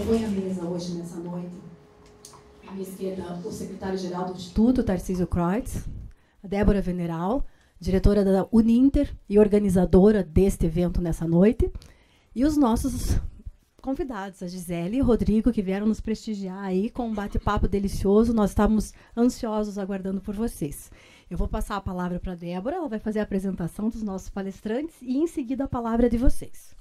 compõe a mesa hoje, nessa noite. À minha esquerda, o secretário-geral do Instituto, Tarcísio Kreutz, a Débora Veneral, diretora da Uninter e organizadora deste evento nessa noite, e os nossos convidados, a Gisele e o Rodrigo, que vieram nos prestigiar aí com um bate-papo delicioso. Nós estávamos ansiosos aguardando por vocês. Eu vou passar a palavra para a Débora, ela vai fazer a apresentação dos nossos palestrantes e, em seguida, a palavra é de vocês.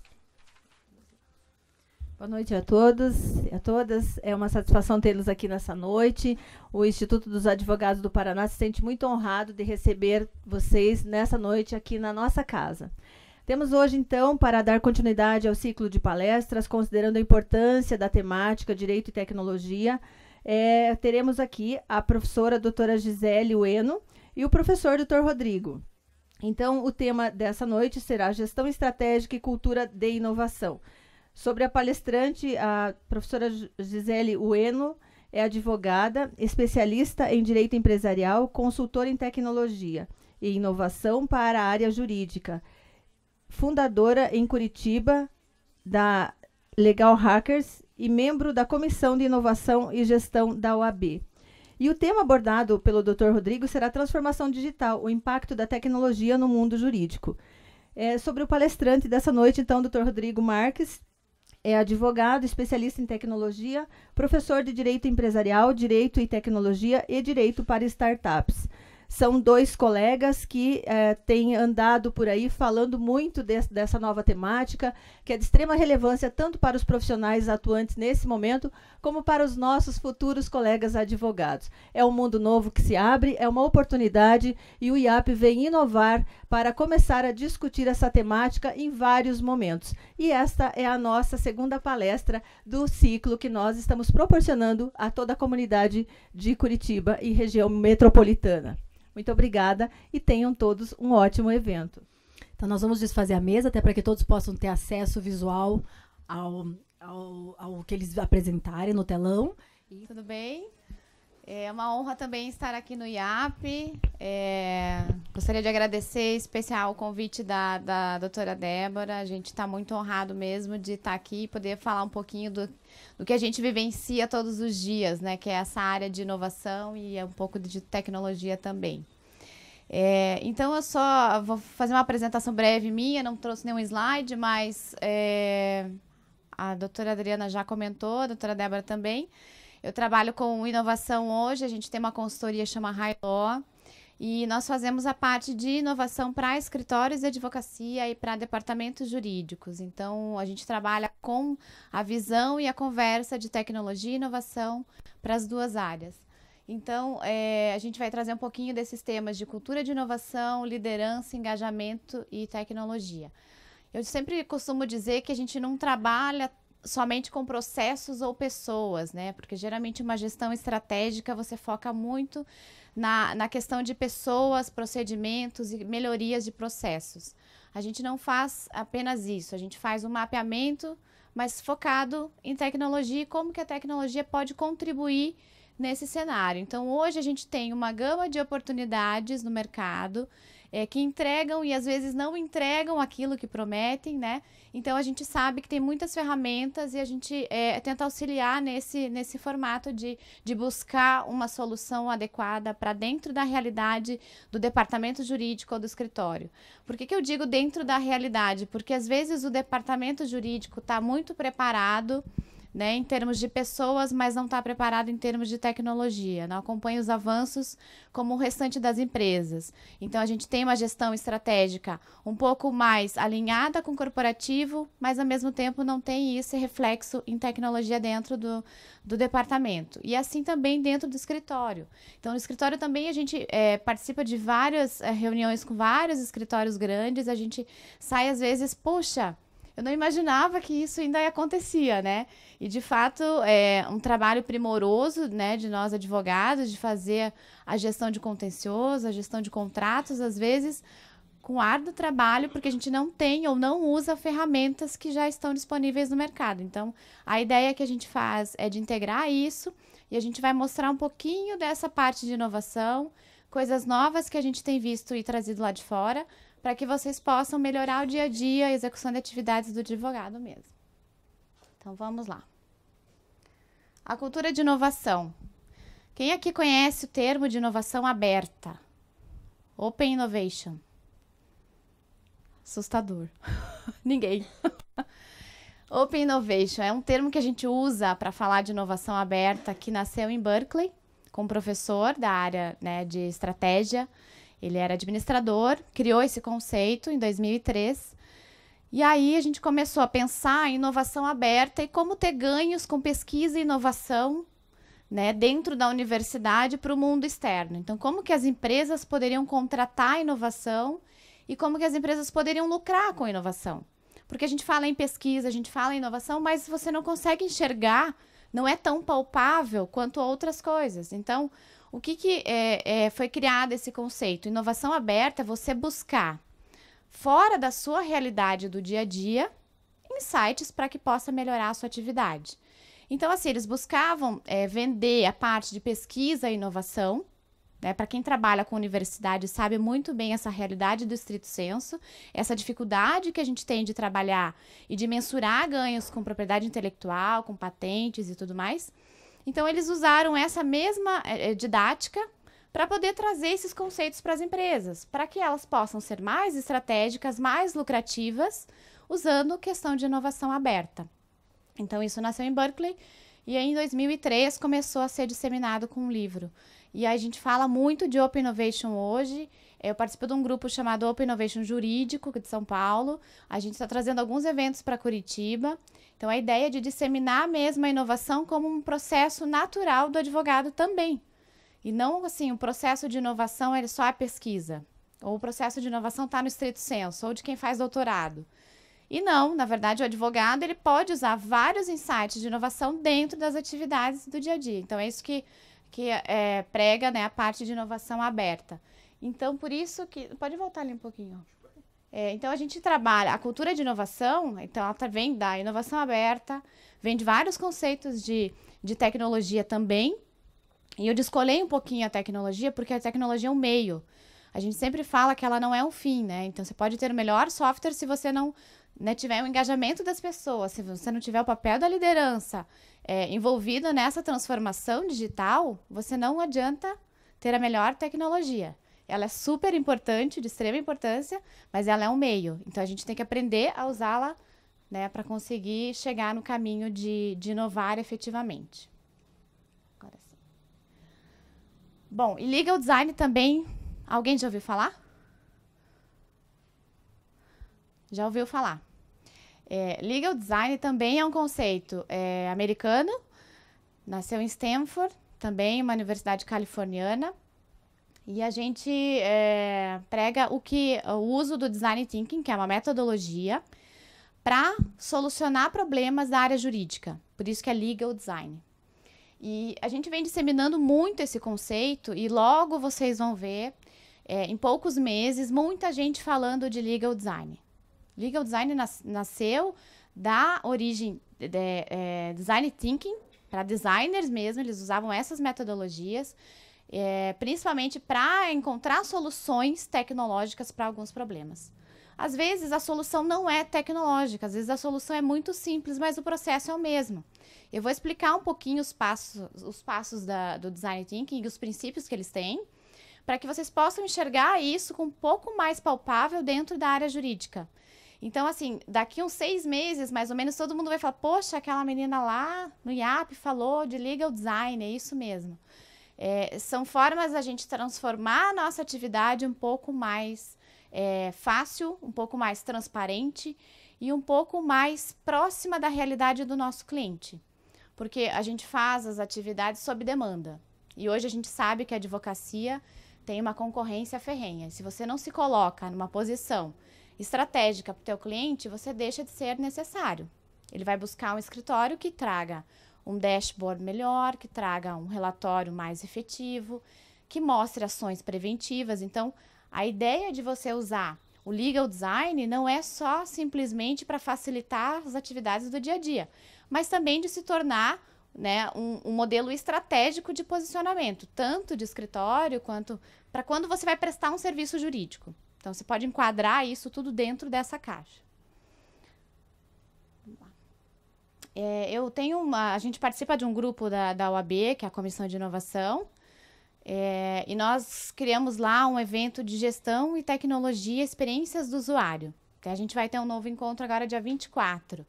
Boa noite a todos e a todas. É uma satisfação tê-los aqui nessa noite. O Instituto dos Advogados do Paraná se sente muito honrado de receber vocês nessa noite aqui na nossa casa. Temos hoje, então, para dar continuidade ao ciclo de palestras, considerando a importância da temática Direito e Tecnologia, teremos aqui a professora doutora Gisele Ueno e o professor doutor Rodrigo. Então, o tema dessa noite será Gestão Estratégica e Cultura de Inovação. Sobre a palestrante, a professora Gisele Ueno é advogada, especialista em Direito Empresarial, consultora em Tecnologia e Inovação para a área jurídica, fundadora em Curitiba da Legal Hackers e membro da Comissão de Inovação e Gestão da OAB. E o tema abordado pelo Dr. Rodrigo será Transformação Digital, o impacto da tecnologia no mundo jurídico. Sobre o palestrante dessa noite, então, Dr. Rodrigo Marques, é advogado, especialista em tecnologia, professor de Direito Empresarial, Direito e Tecnologia e Direito para Startups. São dois colegas que têm andado por aí falando muito dessa nova temática, que é de extrema relevância tanto para os profissionais atuantes nesse momento, como para os nossos futuros colegas advogados. É um mundo novo que se abre, é uma oportunidade, e o IAP vem inovar para começar a discutir essa temática em vários momentos. E esta é a nossa segunda palestra do ciclo que nós estamos proporcionando a toda a comunidade de Curitiba e região metropolitana. Muito obrigada e tenham todos um ótimo evento. Então, nós vamos desfazer a mesa, até para que todos possam ter acesso visual ao que eles apresentarem no telão. Tudo bem? É uma honra também estar aqui no IAP. Gostaria de agradecer em especial o convite da doutora Débora. A gente está muito honrado mesmo de estar aqui e poder falar um pouquinho do que a gente vivencia todos os dias, né? Que é essa área de inovação e um pouco de tecnologia também. Então, eu só vou fazer uma apresentação breve minha, não trouxe nenhum slide, mas a doutora Adriana já comentou, a doutora Débora também. Eu trabalho com inovação hoje, a gente tem uma consultoria que chama High Law, e nós fazemos a parte de inovação para escritórios de advocacia e para departamentos jurídicos. Então, a gente trabalha com a visão e a conversa de tecnologia e inovação para as duas áreas. Então, a gente vai trazer um pouquinho desses temas de cultura de inovação, liderança, engajamento e tecnologia. Eu sempre costumo dizer que a gente não trabalha somente com processos ou pessoas, né? Porque geralmente uma gestão estratégica você foca muito na questão de pessoas, procedimentos e melhorias de processos. A gente não faz apenas isso, a gente faz um mapeamento, mas focado em tecnologia e como que a tecnologia pode contribuir nesse cenário. Então, hoje a gente tem uma gama de oportunidades no mercado que entregam e às vezes não entregam aquilo que prometem, né? Então, a gente sabe que tem muitas ferramentas e a gente tenta auxiliar nesse formato de buscar uma solução adequada para dentro da realidade do departamento jurídico ou do escritório. Por que eu digo dentro da realidade? Porque às vezes o departamento jurídico está muito preparado, né, em termos de pessoas, mas não está preparado em termos de tecnologia, não acompanha os avanços como o restante das empresas. Então, a gente tem uma gestão estratégica um pouco mais alinhada com o corporativo, mas, ao mesmo tempo, não tem esse reflexo em tecnologia dentro do departamento. E assim também dentro do escritório. Então, no escritório também a gente participa de várias reuniões com vários escritórios grandes, a gente sai, às vezes, poxa, eu não imaginava que isso ainda acontecia, né? E, de fato, é um trabalho primoroso, né, de nós advogados, de fazer a gestão de contencioso, a gestão de contratos, às vezes, com árduo trabalho, porque a gente não tem ou não usa ferramentas que já estão disponíveis no mercado. Então, a ideia que a gente faz é de integrar isso e a gente vai mostrar um pouquinho dessa parte de inovação, coisas novas que a gente tem visto e trazido lá de fora, para que vocês possam melhorar o dia a dia, a execução de atividades do advogado mesmo. Então, vamos lá. A cultura de inovação. Quem aqui conhece o termo de inovação aberta? Open Innovation. Assustador. Ninguém. Open Innovation é um termo que a gente usa para falar de inovação aberta, que nasceu em Berkeley, com um professor da área, né, de estratégia. Ele era administrador, criou esse conceito em 2003. E aí a gente começou a pensar em inovação aberta e como ter ganhos com pesquisa e inovação, né, dentro da universidade para o mundo externo. Então, como que as empresas poderiam contratar a inovação e como que as empresas poderiam lucrar com a inovação. Porque a gente fala em pesquisa, a gente fala em inovação, mas você não consegue enxergar, não é tão palpável quanto outras coisas. Então, o que foi criado esse conceito? Inovação aberta é você buscar, fora da sua realidade do dia a dia, insights para que possa melhorar a sua atividade. Então, assim, eles buscavam vender a parte de pesquisa e inovação, né? Para quem trabalha com universidade sabe muito bem essa realidade do estrito senso, essa dificuldade que a gente tem de trabalhar e de mensurar ganhos com propriedade intelectual, com patentes e tudo mais. Então, eles usaram essa mesma didática para poder trazer esses conceitos para as empresas, para que elas possam ser mais estratégicas, mais lucrativas, usando questão de inovação aberta. Então, isso nasceu em Berkeley e aí, em 2003 começou a ser disseminado com um livro. E aí a gente fala muito de Open Innovation hoje. Eu participo de um grupo chamado Open Innovation Jurídico, de São Paulo. A gente está trazendo alguns eventos para Curitiba. Então, a ideia é de disseminar mesmo a inovação como um processo natural do advogado também. E não, assim, o processo de inovação é só a pesquisa. Ou o processo de inovação está no estrito senso, ou de quem faz doutorado. E não, na verdade, o advogado ele pode usar vários insights de inovação dentro das atividades do dia a dia. Então, é isso que prega, né, a parte de inovação aberta. Então, por isso que... Pode voltar ali um pouquinho. Então, a gente trabalha... A cultura de inovação, então, ela vem da inovação aberta, vem de vários conceitos de tecnologia também. E eu descolei um pouquinho a tecnologia, porque a tecnologia é um meio. A gente sempre fala que ela não é um fim, né? Então, você pode ter o melhor software se você não... tiver o engajamento das pessoas, se você não tiver o papel da liderança envolvido nessa transformação digital, você não adianta ter a melhor tecnologia. Ela é super importante, de extrema importância, mas ela é um meio. Então, a gente tem que aprender a usá-la, né, para conseguir chegar no caminho de inovar efetivamente. Agora sim. Bom, e legal design também, alguém já ouviu falar? Já ouviu falar? Legal design também é um conceito americano, nasceu em Stanford, também uma universidade californiana, e a gente prega o uso do design thinking, que é uma metodologia, para solucionar problemas da área jurídica, por isso que é legal design. E a gente vem disseminando muito esse conceito, e logo vocês vão ver, em poucos meses, muita gente falando de legal design. Legal design nasceu da origem design thinking, para designers mesmo, eles usavam essas metodologias, principalmente para encontrar soluções tecnológicas para alguns problemas. Às vezes a solução não é tecnológica, às vezes a solução é muito simples, mas o processo é o mesmo. Eu vou explicar um pouquinho os passos do design thinking e os princípios que eles têm, para que vocês possam enxergar isso com um pouco mais palpável dentro da área jurídica. Então, assim, daqui uns 6 meses, mais ou menos, todo mundo vai falar, poxa, aquela menina lá no IAP falou de legal design, é isso mesmo. São formas da gente transformar a nossa atividade um pouco mais fácil, um pouco mais transparente e um pouco mais próxima da realidade do nosso cliente. Porque a gente faz as atividades sob demanda. E hoje a gente sabe que a advocacia tem uma concorrência ferrenha. Se você não se coloca numa posição estratégica para o teu cliente, você deixa de ser necessário. Ele vai buscar um escritório que traga um dashboard melhor, que traga um relatório mais efetivo, que mostre ações preventivas. Então, a ideia de você usar o legal design não é só simplesmente para facilitar as atividades do dia a dia, mas também de se tornar, né, um modelo estratégico de posicionamento, tanto de escritório quanto para quando você vai prestar um serviço jurídico. Então, você pode enquadrar isso tudo dentro dessa caixa. a gente participa de um grupo da OAB, que é a Comissão de Inovação, e nós criamos lá um evento de gestão e tecnologia, experiências do usuário. Que a gente vai ter um novo encontro agora, dia 24.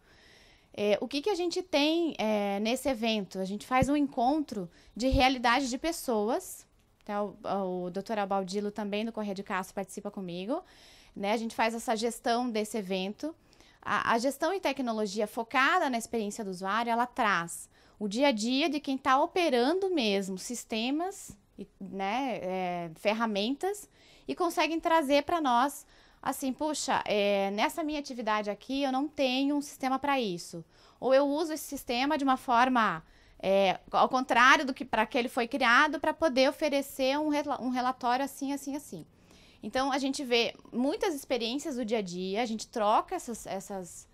O que a gente tem nesse evento? A gente faz um encontro de realidade de pessoas. Então, o Dr. Albaldilo também, do Correia de Castro, participa comigo. Né? A gente faz essa gestão desse evento. A gestão em tecnologia focada na experiência do usuário, ela traz o dia a dia de quem está operando mesmo sistemas, né, ferramentas, e conseguem trazer para nós, assim, puxa, nessa minha atividade aqui eu não tenho um sistema para isso. Ou eu uso esse sistema de uma forma, ao contrário do que para que ele foi criado, para poder oferecer um relatório assim, assim, assim. Então, a gente vê muitas experiências do dia a dia, a gente troca essas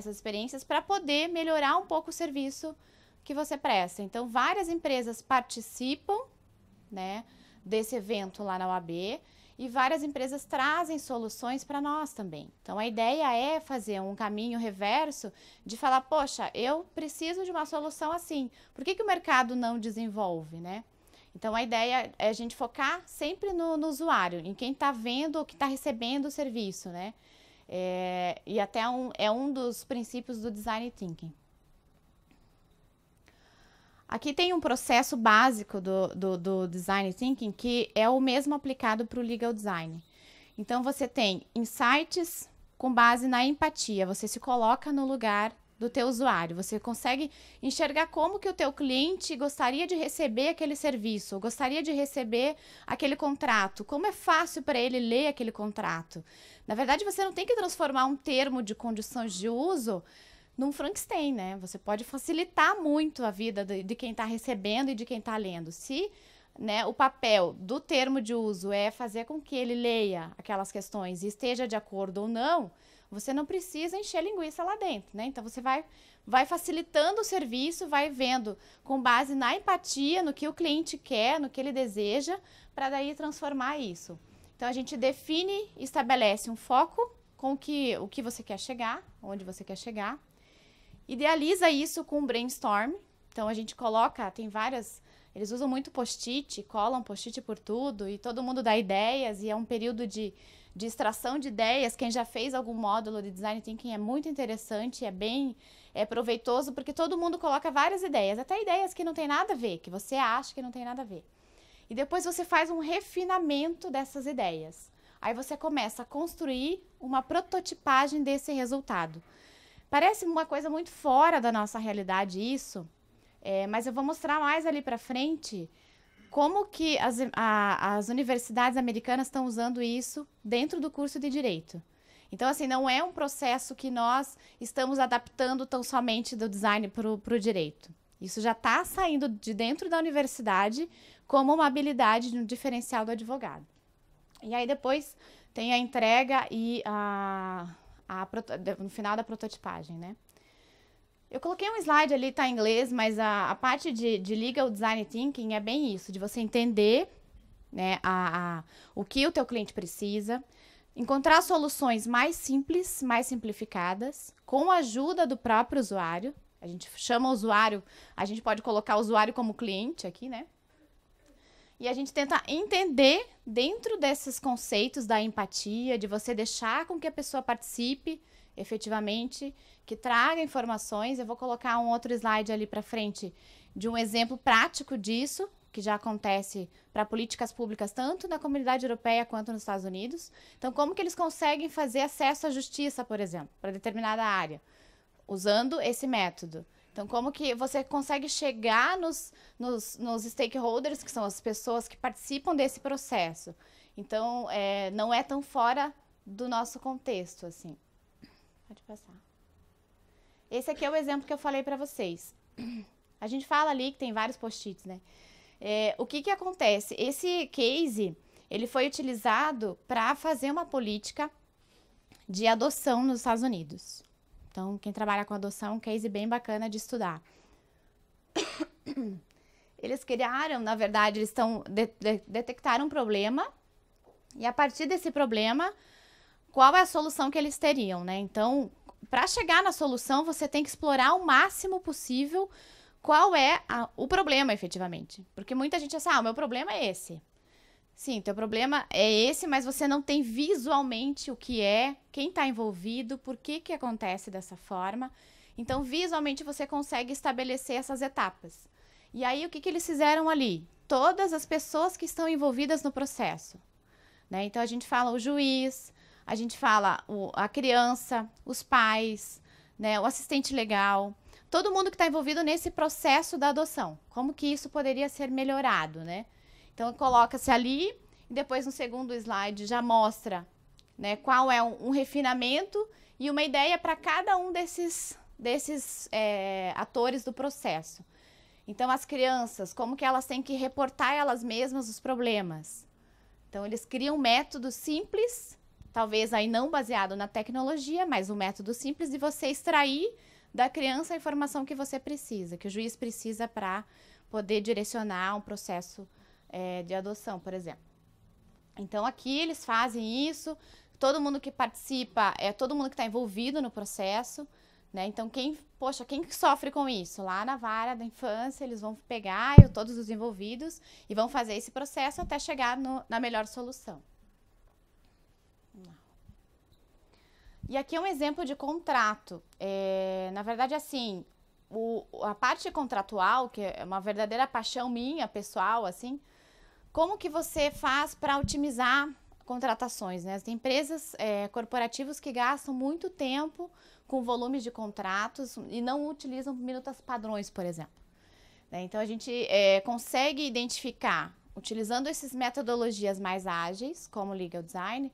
experiências para poder melhorar um pouco o serviço que você presta. Então, várias empresas participam, né, desse evento lá na OAB, e várias empresas trazem soluções para nós também. Então, a ideia é fazer um caminho reverso de falar, poxa, eu preciso de uma solução assim. Por que o mercado não desenvolve, né? Então, a ideia é a gente focar sempre no usuário, em quem está vendo ou que está recebendo o serviço, né? E até é um dos princípios do Design Thinking. Aqui tem um processo básico do Design Thinking que é o mesmo aplicado para o Legal Design. Então, você tem insights com base na empatia. Você se coloca no lugar do teu usuário. Você consegue enxergar como que o teu cliente gostaria de receber aquele serviço, gostaria de receber aquele contrato, como é fácil para ele ler aquele contrato. Na verdade, você não tem que transformar um termo de condições de uso num Frankenstein, né? Você pode facilitar muito a vida de quem está recebendo e de quem está lendo. Se, né, o papel do termo de uso é fazer com que ele leia aquelas questões e esteja de acordo ou não, você não precisa encher linguiça lá dentro, né? Então, você vai facilitando o serviço, vai vendo com base na empatia, no que o cliente quer, no que ele deseja, para daí transformar isso. Então, a gente define e estabelece um foco com o que você quer chegar, onde você quer chegar. Idealiza isso com um brainstorm. Então, a gente coloca, tem várias... Eles usam muito post-it, colam post-it por tudo, e todo mundo dá ideias, e é um período de extração de ideias. Quem já fez algum módulo de Design Thinking é muito interessante, é proveitoso, porque todo mundo coloca várias ideias, até ideias que não tem nada a ver, que você acha que não tem nada a ver. E depois você faz um refinamento dessas ideias. Aí você começa a construir uma prototipagem desse resultado. Parece uma coisa muito fora da nossa realidade isso, mas eu vou mostrar mais ali para frente como que as universidades americanas estão usando isso dentro do curso de Direito. Então, assim, não é um processo que nós estamos adaptando tão somente do design para o Direito. Isso já está saindo de dentro da universidade como uma habilidade no diferencial do advogado. E aí depois tem a entrega e no final da prototipagem, né? Eu coloquei um slide ali, tá em inglês, mas a parte de Legal Design Thinking é bem isso, de você entender, né, o que o teu cliente precisa, encontrar soluções mais simples, mais simplificadas, com a ajuda do próprio usuário. A gente chama o usuário, a gente pode colocar o usuário como cliente aqui, né? E a gente tenta entender dentro desses conceitos da empatia, de você deixar com que a pessoa participe efetivamente, que traga informações. Eu vou colocar um outro slide ali para frente de um exemplo prático disso, que já acontece para políticas públicas tanto na comunidade europeia quanto nos Estados Unidos. Então, como que eles conseguem fazer acesso à justiça, por exemplo, para determinada área, usando esse método. Então, como que você consegue chegar nos stakeholders, que são as pessoas que participam desse processo. Então, não é tão fora do nosso contexto, assim. Pode passar. Esse aqui é o exemplo que eu falei para vocês. A gente fala ali que tem vários post-its, né? O que acontece? Esse case, ele foi utilizado para fazer uma política de adoção nos Estados Unidos. Então, quem trabalha com adoção é um case bem bacana de estudar. Eles criaram, na verdade, eles detectaram um problema, e a partir desse problema, qual é a solução que eles teriam, né? Então, para chegar na solução, você tem que explorar o máximo possível qual é o problema, efetivamente. Porque muita gente diz, o meu problema é esse. Sim, teu problema é esse, mas você não tem visualmente o que é, quem está envolvido, por que acontece dessa forma. Então, visualmente, você consegue estabelecer essas etapas. E aí, o que eles fizeram ali? Todas as pessoas que estão envolvidas no processo. Né? Então, a gente fala o juiz, a gente fala a criança, os pais, né? O assistente legal, todo mundo que está envolvido nesse processo da adoção. Como que isso poderia ser melhorado, né? Então, coloca-se ali e depois no segundo slide já mostra, né, qual é um refinamento e uma ideia para cada um desses atores do processo. Então, as crianças, como que elas têm que reportar elas mesmas os problemas. Então, eles criam um método simples, talvez aí não baseado na tecnologia, mas um método simples de você extrair da criança a informação que você precisa, que o juiz precisa para poder direcionar um processo de adoção, por exemplo. Então, aqui eles fazem isso, todo mundo que participa, todo mundo que está envolvido no processo, né? Então, quem sofre com isso? Lá na vara da infância, eles vão pegar todos os envolvidos e vão fazer esse processo até chegar na melhor solução. E aqui é um exemplo de contrato. Na verdade, assim, a parte contratual, que é uma verdadeira paixão minha, pessoal, assim, como que você faz para otimizar contratações, né? Tem empresas corporativas que gastam muito tempo com volumes de contratos e não utilizam minutas padrões, por exemplo. Né? Então, a gente consegue identificar, utilizando essas metodologias mais ágeis, como o Legal Design,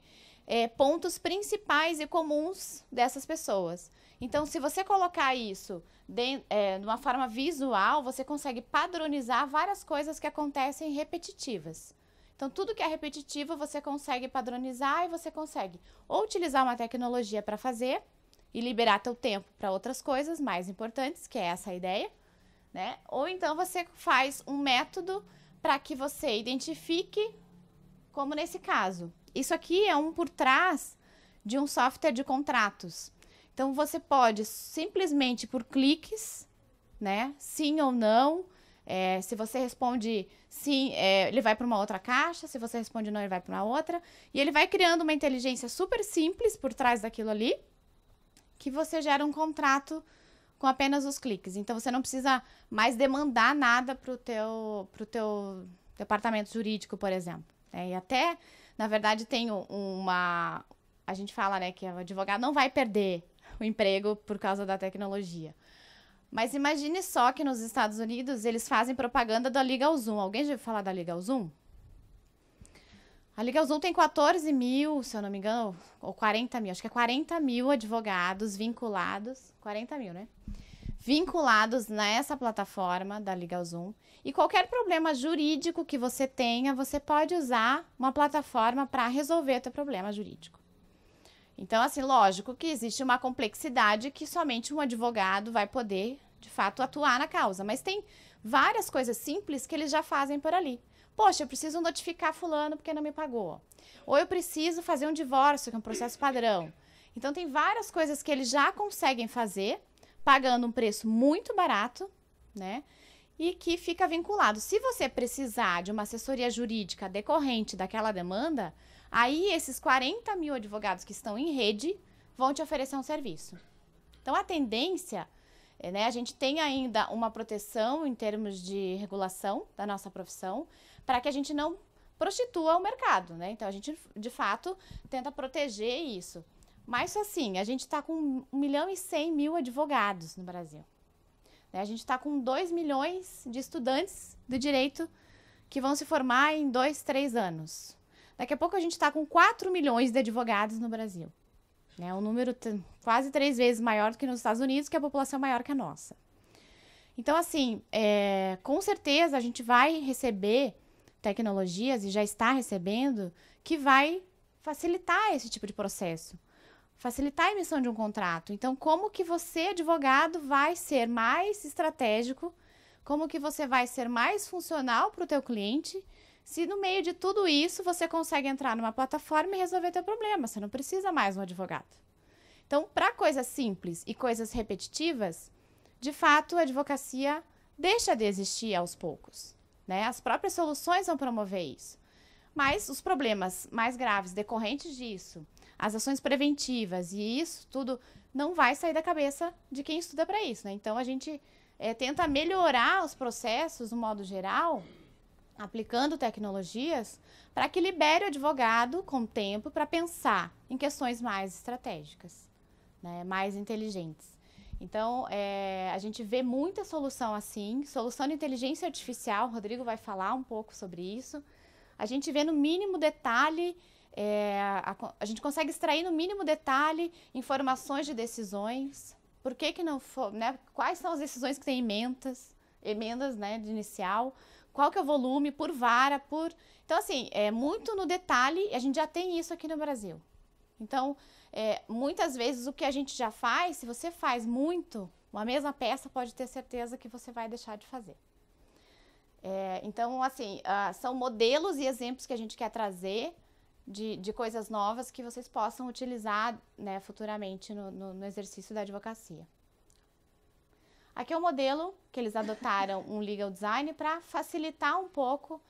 pontos principais e comuns dessas pessoas. Então, se você colocar isso de uma forma visual, você consegue padronizar várias coisas que acontecem repetitivas. Então, tudo que é repetitivo, você consegue padronizar e você consegue ou utilizar uma tecnologia para fazer e liberar teu tempo para outras coisas mais importantes, que é essa a ideia, né? Ou então você faz um método para que você identifique, como nesse caso. Isso aqui é por trás de um software de contratos. Então, você pode simplesmente por cliques, né? Sim ou não. Se você responde sim, ele vai para uma outra caixa. Se você responde não, ele vai para uma outra. E ele vai criando uma inteligência super simples por trás daquilo ali, que você gera um contrato com apenas os cliques. Então, você não precisa mais demandar nada para o teu departamento jurídico, por exemplo. E até, na verdade, tem a gente fala, né, que o advogado não vai perder o emprego por causa da tecnologia. Mas imagine só que nos Estados Unidos eles fazem propaganda da LegalZoom. Alguém já ouviu falar da LegalZoom? A LegalZoom tem 14 mil, se eu não me engano, ou 40 mil. Acho que é 40 mil advogados vinculados. 40 mil, né? Vinculados nessa plataforma da LegalZoom. E qualquer problema jurídico que você tenha, você pode usar uma plataforma para resolver teu problema jurídico. Então, assim, lógico que existe uma complexidade que somente um advogado vai poder, de fato, atuar na causa. Mas tem várias coisas simples que eles já fazem por ali. Poxa, eu preciso notificar fulano porque não me pagou. Ou eu preciso fazer um divórcio, que é um processo padrão. Então, tem várias coisas que eles já conseguem fazer, pagando um preço muito barato, né? E que fica vinculado. Se você precisar de uma assessoria jurídica decorrente daquela demanda, aí esses 40 mil advogados que estão em rede vão te oferecer um serviço. Então, a tendência, né, a gente tem ainda uma proteção em termos de regulação da nossa profissão, para que a gente não prostitua o mercado, né? Então, a gente, de fato, tenta proteger isso. Mas, assim, a gente está com 1.100.000 advogados no Brasil. A gente está com 2 milhões de estudantes de direito que vão se formar em 2, 3 anos. Daqui a pouco a gente está com 4 milhões de advogados no Brasil. Um número quase 3 vezes maior do que nos Estados Unidos, que a população é maior que a nossa. Então, assim, com certeza a gente vai receber tecnologias, e já está recebendo, que vai facilitar esse tipo de processo. Facilitar a emissão de um contrato. Então, como que você, advogado, vai ser mais estratégico? Como que você vai ser mais funcional para o teu cliente? Se no meio de tudo isso, você consegue entrar numa plataforma e resolver teu problema. Você não precisa mais de um advogado. Então, para coisas simples e coisas repetitivas, de fato, a advocacia deixa de existir aos poucos, né? As próprias soluções vão promover isso. Mas os problemas mais graves decorrentes disso, as ações preventivas e isso tudo não vai sair da cabeça de quem estuda para isso, né? Então, a gente tenta melhorar os processos, no modo geral, aplicando tecnologias para que libere o advogado com tempo para pensar em questões mais estratégicas, né? Mais inteligentes. Então, a gente vê muita solução assim, solução de inteligência artificial, o Rodrigo vai falar um pouco sobre isso. A gente vê no mínimo detalhe, a gente consegue extrair no mínimo detalhe informações de decisões, por que não for, né? Quais são as decisões que têm emendas, né, de inicial, qual que é o volume, por vara, por... Então, assim, muito no detalhe, a gente já tem isso aqui no Brasil. Então, muitas vezes o que a gente já faz, se você faz muito, uma mesma peça, pode ter certeza que você vai deixar de fazer. Então, assim, são modelos e exemplos que a gente quer trazer de coisas novas que vocês possam utilizar, né, futuramente no exercício da advocacia. Aqui é o modelo que eles adotaram, um legal design, para facilitar um pouco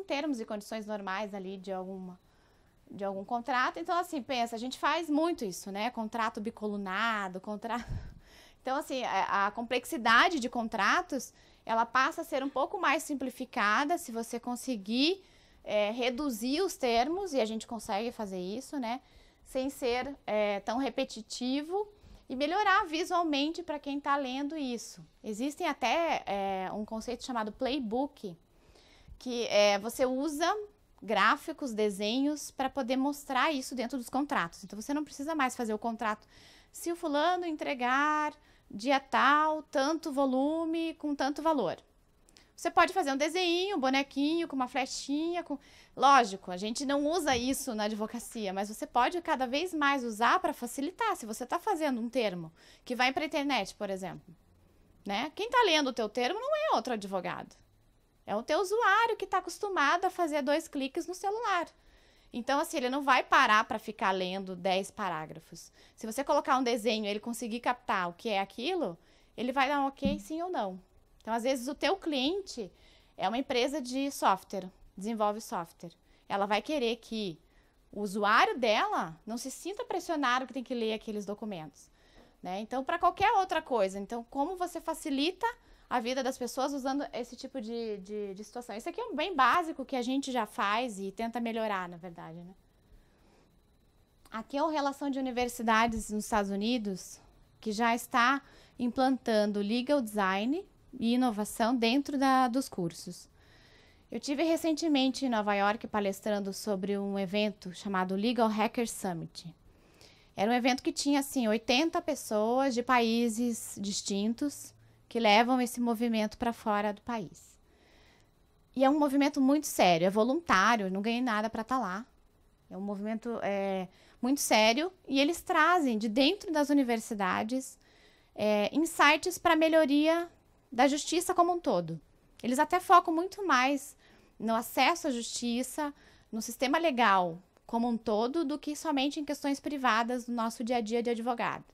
termos e condições normais ali de algum contrato. Então, assim, pensa, a gente faz muito isso, né? Contrato bicolunado, Então, assim, a complexidade de contratos, ela passa a ser um pouco mais simplificada se você conseguir reduzir os termos, e a gente consegue fazer isso, né? Sem ser tão repetitivo e melhorar visualmente para quem está lendo isso. Existem até um conceito chamado playbook, que você usa gráficos, desenhos, para poder mostrar isso dentro dos contratos. Então, você não precisa mais fazer o contrato. Se o fulano entregar dia tal, tanto volume, com tanto valor. Você pode fazer um desenho, um bonequinho, com uma flechinha. Lógico, a gente não usa isso na advocacia, mas você pode cada vez mais usar para facilitar. Se você está fazendo um termo que vai para a internet, por exemplo, né? Quem está lendo o teu termo não é outro advogado. É o teu usuário que está acostumado a fazer 2 cliques no celular. Então, assim, ele não vai parar para ficar lendo 10 parágrafos. Se você colocar um desenho e ele conseguir captar o que é aquilo, ele vai dar um ok, sim ou não. Então, às vezes, o teu cliente é uma empresa de software, desenvolve software. Ela vai querer que o usuário dela não se sinta pressionado que tem que ler aqueles documentos, né? Então, para qualquer outra coisa. Então, como você facilita a vida das pessoas usando esse tipo de situação? Isso aqui é um bem básico que a gente já faz e tenta melhorar, na verdade, né? Aqui é a relação de universidades nos Estados Unidos, que já está implantando legal design e inovação dentro dos cursos. Eu tive recentemente em Nova York palestrando sobre um evento chamado Legal Hacker Summit. Era um evento que tinha, assim, 80 pessoas de países distintos que levam esse movimento para fora do país. E é um movimento muito sério, é voluntário, eu não ganhei nada para estar lá. É um movimento muito sério e eles trazem de dentro das universidades insights para melhoria da justiça como um todo. Eles até focam muito mais no acesso à justiça, no sistema legal como um todo, do que somente em questões privadas do nosso dia a dia de advogado.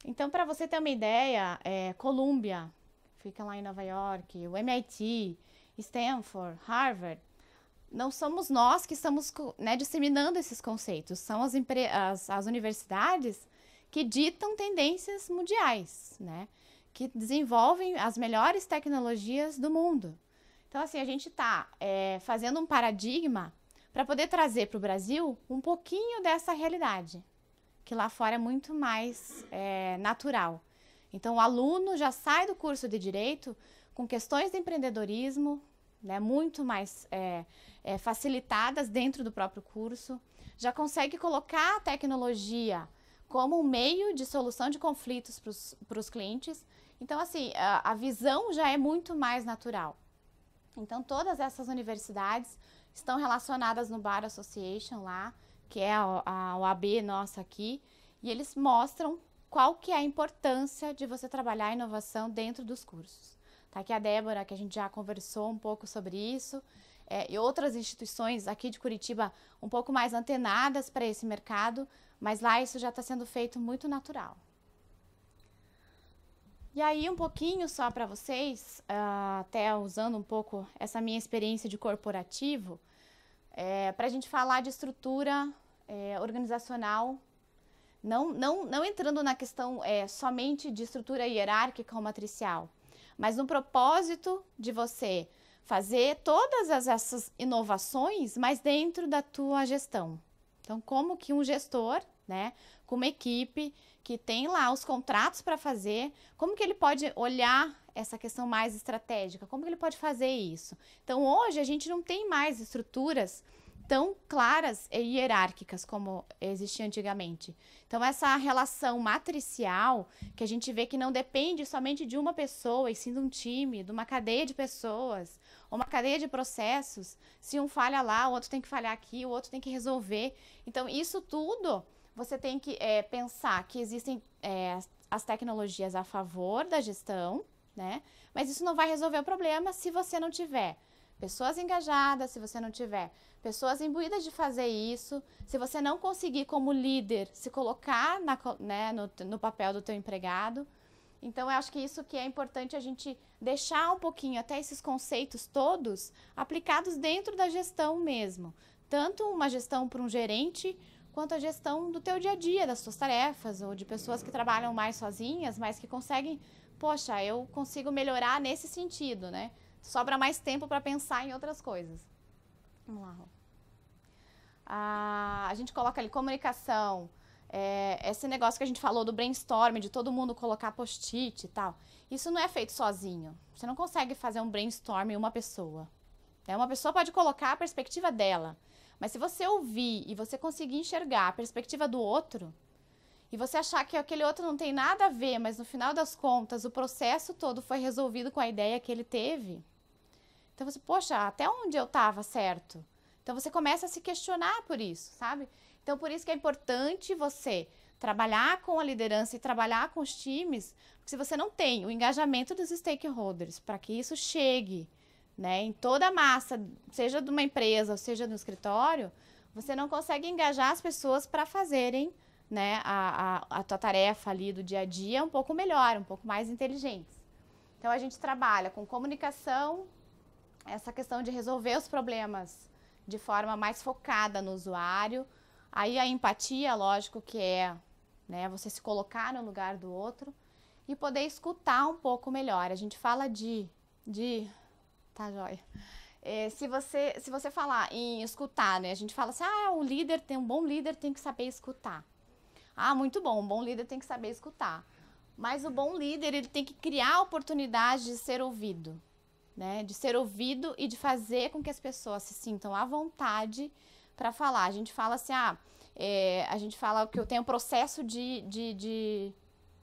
Então, para você ter uma ideia, Columbia, fica lá em Nova York, o MIT, Stanford, Harvard, não somos nós que estamos, né, disseminando esses conceitos, são as universidades que ditam tendências mundiais, né? Que desenvolvem as melhores tecnologias do mundo. Então, assim, a gente está fazendo um paradigma para poder trazer para o Brasil um pouquinho dessa realidade, que lá fora é muito mais natural. Então, o aluno já sai do curso de Direito com questões de empreendedorismo, né, muito mais facilitadas dentro do próprio curso, já consegue colocar a tecnologia como um meio de solução de conflitos para os clientes. Então, assim, a visão já é muito mais natural. Então, todas essas universidades estão relacionadas no Bar Association lá, que é a OAB nossa aqui, e eles mostram qual que é a importância de você trabalhar a inovação dentro dos cursos. Tá aqui a Débora, que a gente já conversou um pouco sobre isso. e outras instituições aqui de Curitiba um pouco mais antenadas para esse mercado, mas lá isso já está sendo feito muito natural. E aí, um pouquinho só para vocês, até usando um pouco essa minha experiência de corporativo, para a gente falar de estrutura organizacional, não entrando na questão somente de estrutura hierárquica ou matricial, mas no propósito de você fazer todas essas inovações, mas dentro da tua gestão. Então, como que um gestor, né, com uma equipe que tem lá os contratos para fazer, como que ele pode olhar essa questão mais estratégica? Como que ele pode fazer isso? Então, hoje, a gente não tem mais estruturas tão claras e hierárquicas como existia antigamente. Então, essa relação matricial, que a gente vê que não depende somente de uma pessoa, e sim de um time, de uma cadeia de pessoas, ou uma cadeia de processos, se um falha lá, o outro tem que falhar aqui, o outro tem que resolver. Então, isso tudo, você tem que pensar que existem as tecnologias a favor da gestão, né? Mas isso não vai resolver o problema se você não tiver pessoas engajadas, se você não tiver pessoas imbuídas de fazer isso, se você não conseguir como líder se colocar no papel do teu empregado. Então, eu acho que isso que é importante a gente deixar um pouquinho até esses conceitos todos aplicados dentro da gestão mesmo. Tanto uma gestão para um gerente, quanto a gestão do teu dia a dia, das suas tarefas, ou de pessoas que trabalham mais sozinhas, mas que conseguem, poxa, eu consigo melhorar nesse sentido, né? Sobra mais tempo para pensar em outras coisas. Vamos lá, Rô. A gente coloca ali comunicação, esse negócio que a gente falou do brainstorm, de todo mundo colocar post-it e tal. Isso não é feito sozinho. Você não consegue fazer um brainstorm em uma pessoa. Uma pessoa pode colocar a perspectiva dela, mas se você ouvir e você conseguir enxergar a perspectiva do outro, e você achar que aquele outro não tem nada a ver, mas no final das contas o processo todo foi resolvido com a ideia que ele teve, então você, poxa, até onde eu estava certo? Então você começa a se questionar por isso, sabe? Então por isso que é importante você trabalhar com a liderança e trabalhar com os times, porque se você não tem o engajamento dos stakeholders para que isso chegue, né, em toda a massa, seja de uma empresa ou seja no escritório, você não consegue engajar as pessoas para fazerem, né, a tua tarefa ali do dia a dia um pouco melhor, um pouco mais inteligentes. Então a gente trabalha com comunicação, essa questão de resolver os problemas de forma mais focada no usuário. Aí a empatia, lógico que né, você se colocar no lugar do outro e poder escutar um pouco melhor. A gente fala tá, joia? Se você falar em escutar, né, a gente fala assim, um bom líder tem que saber escutar. Muito bom, um bom líder tem que saber escutar. Mas o bom líder, ele tem que criar a oportunidade de ser ouvido. Né, de ser ouvido e de fazer com que as pessoas se sintam à vontade para falar. A gente fala assim, a gente fala que eu tenho um processo de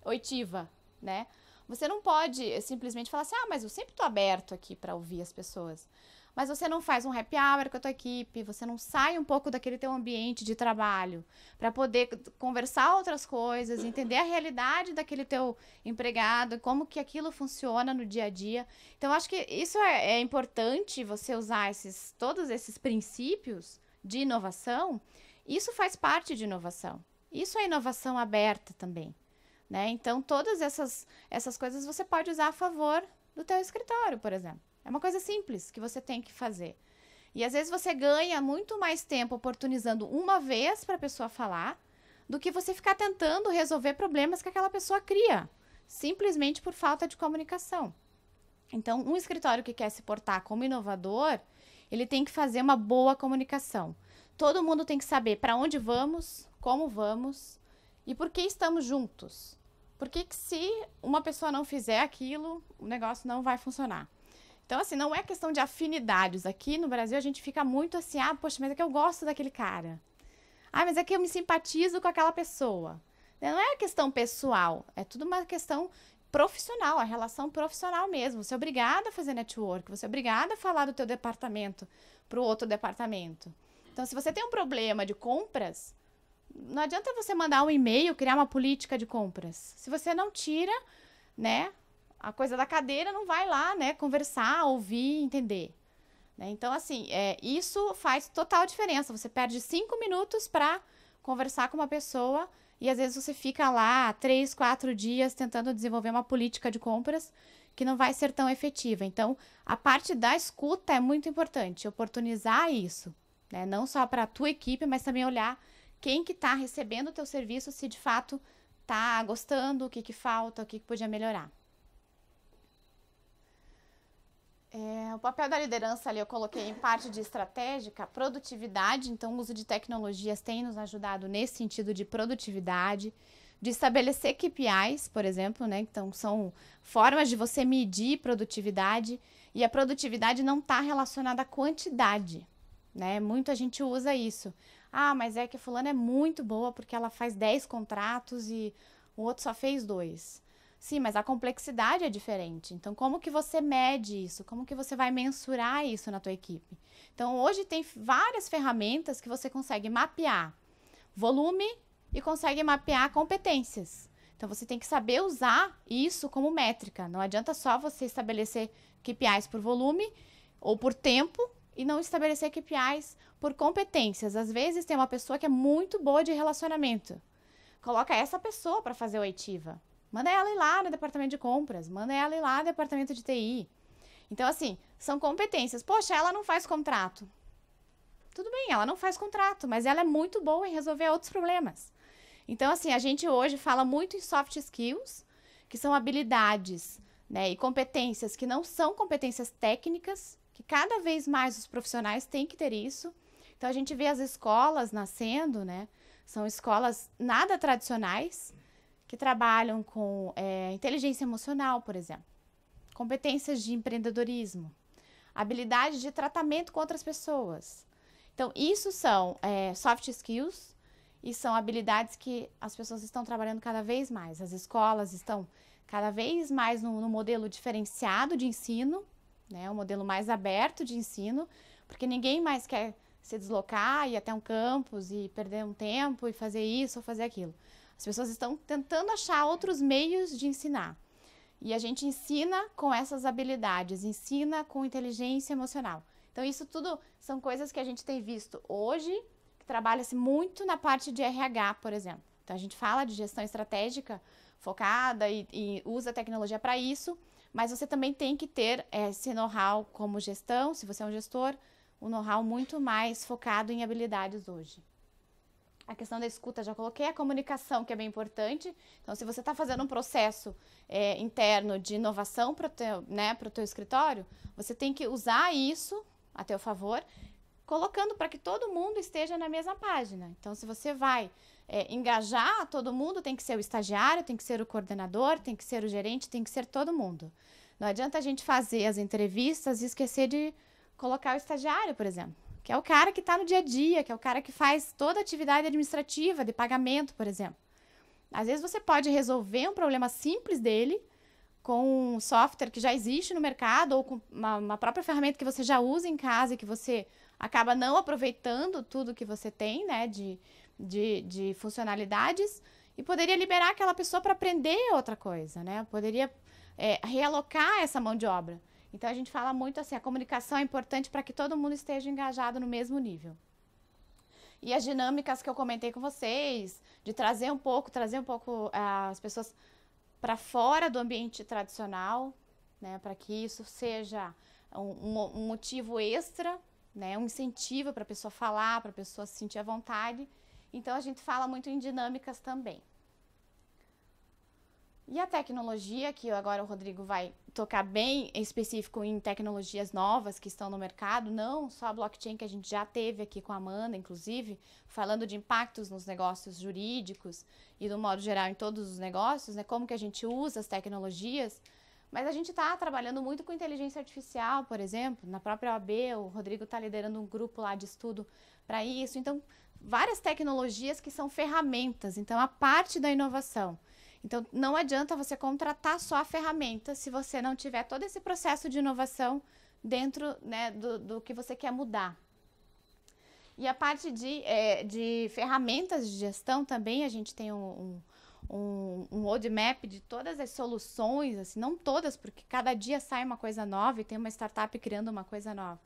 oitiva, né? Você não pode simplesmente falar assim, mas eu sempre estou aberto aqui para ouvir as pessoas. Mas você não faz um happy hour com a tua equipe, você não sai um pouco daquele teu ambiente de trabalho para poder conversar outras coisas, entender a realidade daquele teu empregado, como que aquilo funciona no dia a dia. Então, acho que isso é importante, você usar todos esses princípios de inovação. Isso faz parte de inovação. Isso é inovação aberta também, né? Então, todas essas coisas você pode usar a favor do teu escritório, por exemplo. É uma coisa simples que você tem que fazer. E às vezes você ganha muito mais tempo oportunizando uma vez para a pessoa falar do que você ficar tentando resolver problemas que aquela pessoa cria, simplesmente por falta de comunicação. Então, um escritório que quer se portar como inovador, ele tem que fazer uma boa comunicação. Todo mundo tem que saber para onde vamos, como vamos e por que estamos juntos. Porque se uma pessoa não fizer aquilo, o negócio não vai funcionar. Então, assim, não é questão de afinidades. Aqui no Brasil, a gente fica muito assim, poxa, mas é que eu gosto daquele cara. Mas é que eu me simpatizo com aquela pessoa. Não é questão pessoal, é tudo uma questão profissional, a relação profissional mesmo. Você é obrigada a fazer network, você é obrigada a falar do teu departamento para o outro departamento. Então, se você tem um problema de compras, não adianta você mandar um e-mail, criar uma política de compras. Se você não tira, né, a coisa da cadeira, não vai lá, né, conversar, ouvir, entender. né? Então, assim, isso faz total diferença. Você perde 5 minutos para conversar com uma pessoa e às vezes você fica lá 3, 4 dias tentando desenvolver uma política de compras que não vai ser tão efetiva. Então, a parte da escuta é muito importante, oportunizar isso, né? Não só para a tua equipe, mas também olhar quem que está recebendo o teu serviço, se de fato está gostando, o que que falta, o que que podia melhorar. O papel da liderança ali eu coloquei em parte de estratégica, produtividade, então o uso de tecnologias tem nos ajudado nesse sentido de produtividade, de estabelecer KPIs, por exemplo, né? Então são formas de você medir produtividade e a produtividade não está relacionada à quantidade, né? Muita gente usa isso. Ah, mas é que a fulana é muito boa porque ela faz 10 contratos e o outro só fez 2. Sim, mas a complexidade é diferente. Então, como que você mede isso? Como que você vai mensurar isso na tua equipe? Então, hoje tem várias ferramentas que você consegue mapear volume e consegue mapear competências. Então, você tem que saber usar isso como métrica. Não adianta só você estabelecer KPIs por volume ou por tempo e não estabelecer KPIs por competências. Às vezes, tem uma pessoa que é muito boa de relacionamento. Coloca essa pessoa para fazer oitiva. Manda ela ir lá no departamento de compras, manda ela ir lá no departamento de TI. Então, assim, são competências. Poxa, ela não faz contrato. Tudo bem, ela não faz contrato, mas ela é muito boa em resolver outros problemas. Então, assim, a gente hoje fala muito em soft skills, que são habilidades, né, e competências que não são competências técnicas, que cada vez mais os profissionais têm que ter isso. Então, a gente vê as escolas nascendo, né, são escolas nada tradicionais, que trabalham com inteligência emocional, por exemplo, competências de empreendedorismo, habilidade de tratamento com outras pessoas. Então, isso são soft skills e são habilidades que as pessoas estão trabalhando cada vez mais. As escolas estão cada vez mais no modelo diferenciado de ensino, né, um modelo mais aberto de ensino, porque ninguém mais quer se deslocar, ir até um campus e perder um tempo e fazer isso ou fazer aquilo. As pessoas estão tentando achar outros meios de ensinar. E a gente ensina com essas habilidades, ensina com inteligência emocional. Então, isso tudo são coisas que a gente tem visto hoje, que trabalha-se muito na parte de RH, por exemplo. Então, a gente fala de gestão estratégica focada e usa a tecnologia para isso, mas você também tem que ter esse know-how como gestão, se você é um gestor, um know-how muito mais focado em habilidades hoje. A questão da escuta, já coloquei, a comunicação, que é bem importante. Então, se você está fazendo um processo interno de inovação para o teu escritório, você tem que usar isso a teu favor, colocando para que todo mundo esteja na mesma página. Então, se você vai engajar todo mundo, tem que ser o estagiário, tem que ser o coordenador, tem que ser o gerente, tem que ser todo mundo. Não adianta a gente fazer as entrevistas e esquecer de colocar o estagiário, por exemplo, que é o cara que está no dia a dia, que é o cara que faz toda a atividade administrativa, de pagamento, por exemplo. Às vezes você pode resolver um problema simples dele com um software que já existe no mercado ou com uma própria ferramenta que você já usa em casa e que você acaba não aproveitando tudo que você tem, né, de funcionalidades, e poderia liberar aquela pessoa para aprender outra coisa, né? Poderia realocar essa mão de obra. Então, a gente fala muito assim, a comunicação é importante para que todo mundo esteja engajado no mesmo nível. E as dinâmicas que eu comentei com vocês, de trazer um pouco as pessoas para fora do ambiente tradicional, né, para que isso seja um motivo extra, né, um incentivo para a pessoa falar, para a pessoa se sentir à vontade. Então, a gente fala muito em dinâmicas também. E a tecnologia, que agora o Rodrigo vai tocar bem específico em tecnologias novas que estão no mercado, não só a blockchain que a gente já teve aqui com a Amanda, inclusive, falando de impactos nos negócios jurídicos e, do modo geral, em todos os negócios, né, como que a gente usa as tecnologias, mas a gente está trabalhando muito com inteligência artificial, por exemplo, na própria OAB, o Rodrigo está liderando um grupo lá de estudo para isso, então, várias tecnologias que são ferramentas, então, a parte da inovação. Então, não adianta você contratar só a ferramenta se você não tiver todo esse processo de inovação dentro, né, do que você quer mudar. E a parte de ferramentas de gestão também, a gente tem um roadmap de todas as soluções, assim, não todas, porque cada dia sai uma coisa nova e tem uma startup criando uma coisa nova.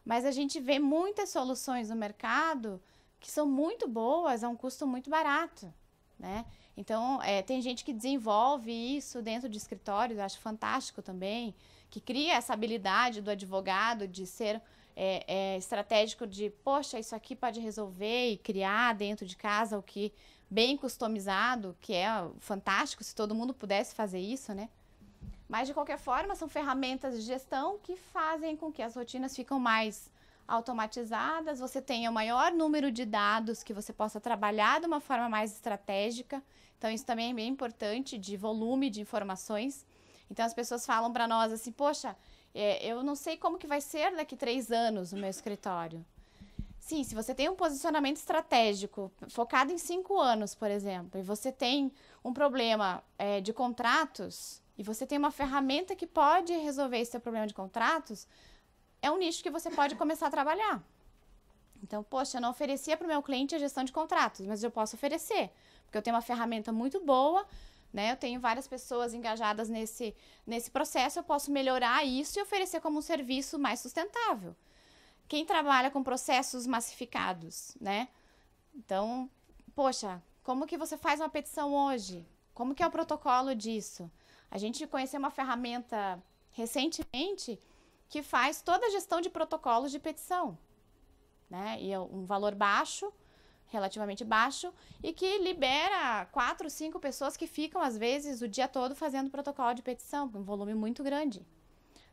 Mas a gente vê muitas soluções no mercado que são muito boas a um custo muito barato, né? Então, tem gente que desenvolve isso dentro de escritórios, eu acho fantástico também, que cria essa habilidade do advogado de ser estratégico de, poxa, isso aqui pode resolver e criar dentro de casa o que bem customizado, que é fantástico se todo mundo pudesse fazer isso, né? Mas, de qualquer forma, são ferramentas de gestão que fazem com que as rotinas ficam mais automatizadas, você tenha o maior número de dados que você possa trabalhar de uma forma mais estratégica. Então, isso também é bem importante, de volume de informações. Então, as pessoas falam para nós assim, poxa, eu não sei como que vai ser daqui 3 anos no meu escritório. Sim, se você tem um posicionamento estratégico focado em 5 anos, por exemplo, e você tem um problema de contratos, e você tem uma ferramenta que pode resolver esse seu problema de contratos, é um nicho que você pode começar a trabalhar. Então, poxa, eu não oferecia para o meu cliente a gestão de contratos, mas eu posso oferecer, porque eu tenho uma ferramenta muito boa, né? Eu tenho várias pessoas engajadas nesse processo, eu posso melhorar isso e oferecer como um serviço mais sustentável. Quem trabalha com processos massificados, né? Então, poxa, como que você faz uma petição hoje? Como que é o protocolo disso? A gente conheceu uma ferramenta recentemente que faz toda a gestão de protocolos de petição, né? E é um valor baixo, relativamente baixo, e que libera 4, 5 pessoas que ficam, às vezes, o dia todo fazendo protocolo de petição, um volume muito grande,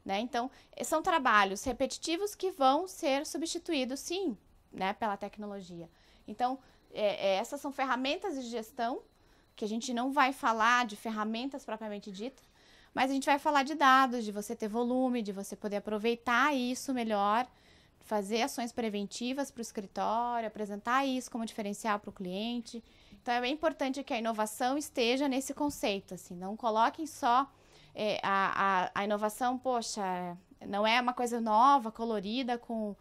né? Então, são trabalhos repetitivos que vão ser substituídos, sim, né, pela tecnologia. Então, essas são ferramentas de gestão, que a gente não vai falar de ferramentas propriamente ditas, mas a gente vai falar de dados, de você ter volume, de você poder aproveitar isso melhor, fazer ações preventivas para o escritório, apresentar isso como diferencial para o cliente. Então, é bem importante que a inovação esteja nesse conceito, assim, não coloquem só a inovação, poxa, não é uma coisa nova, colorida, com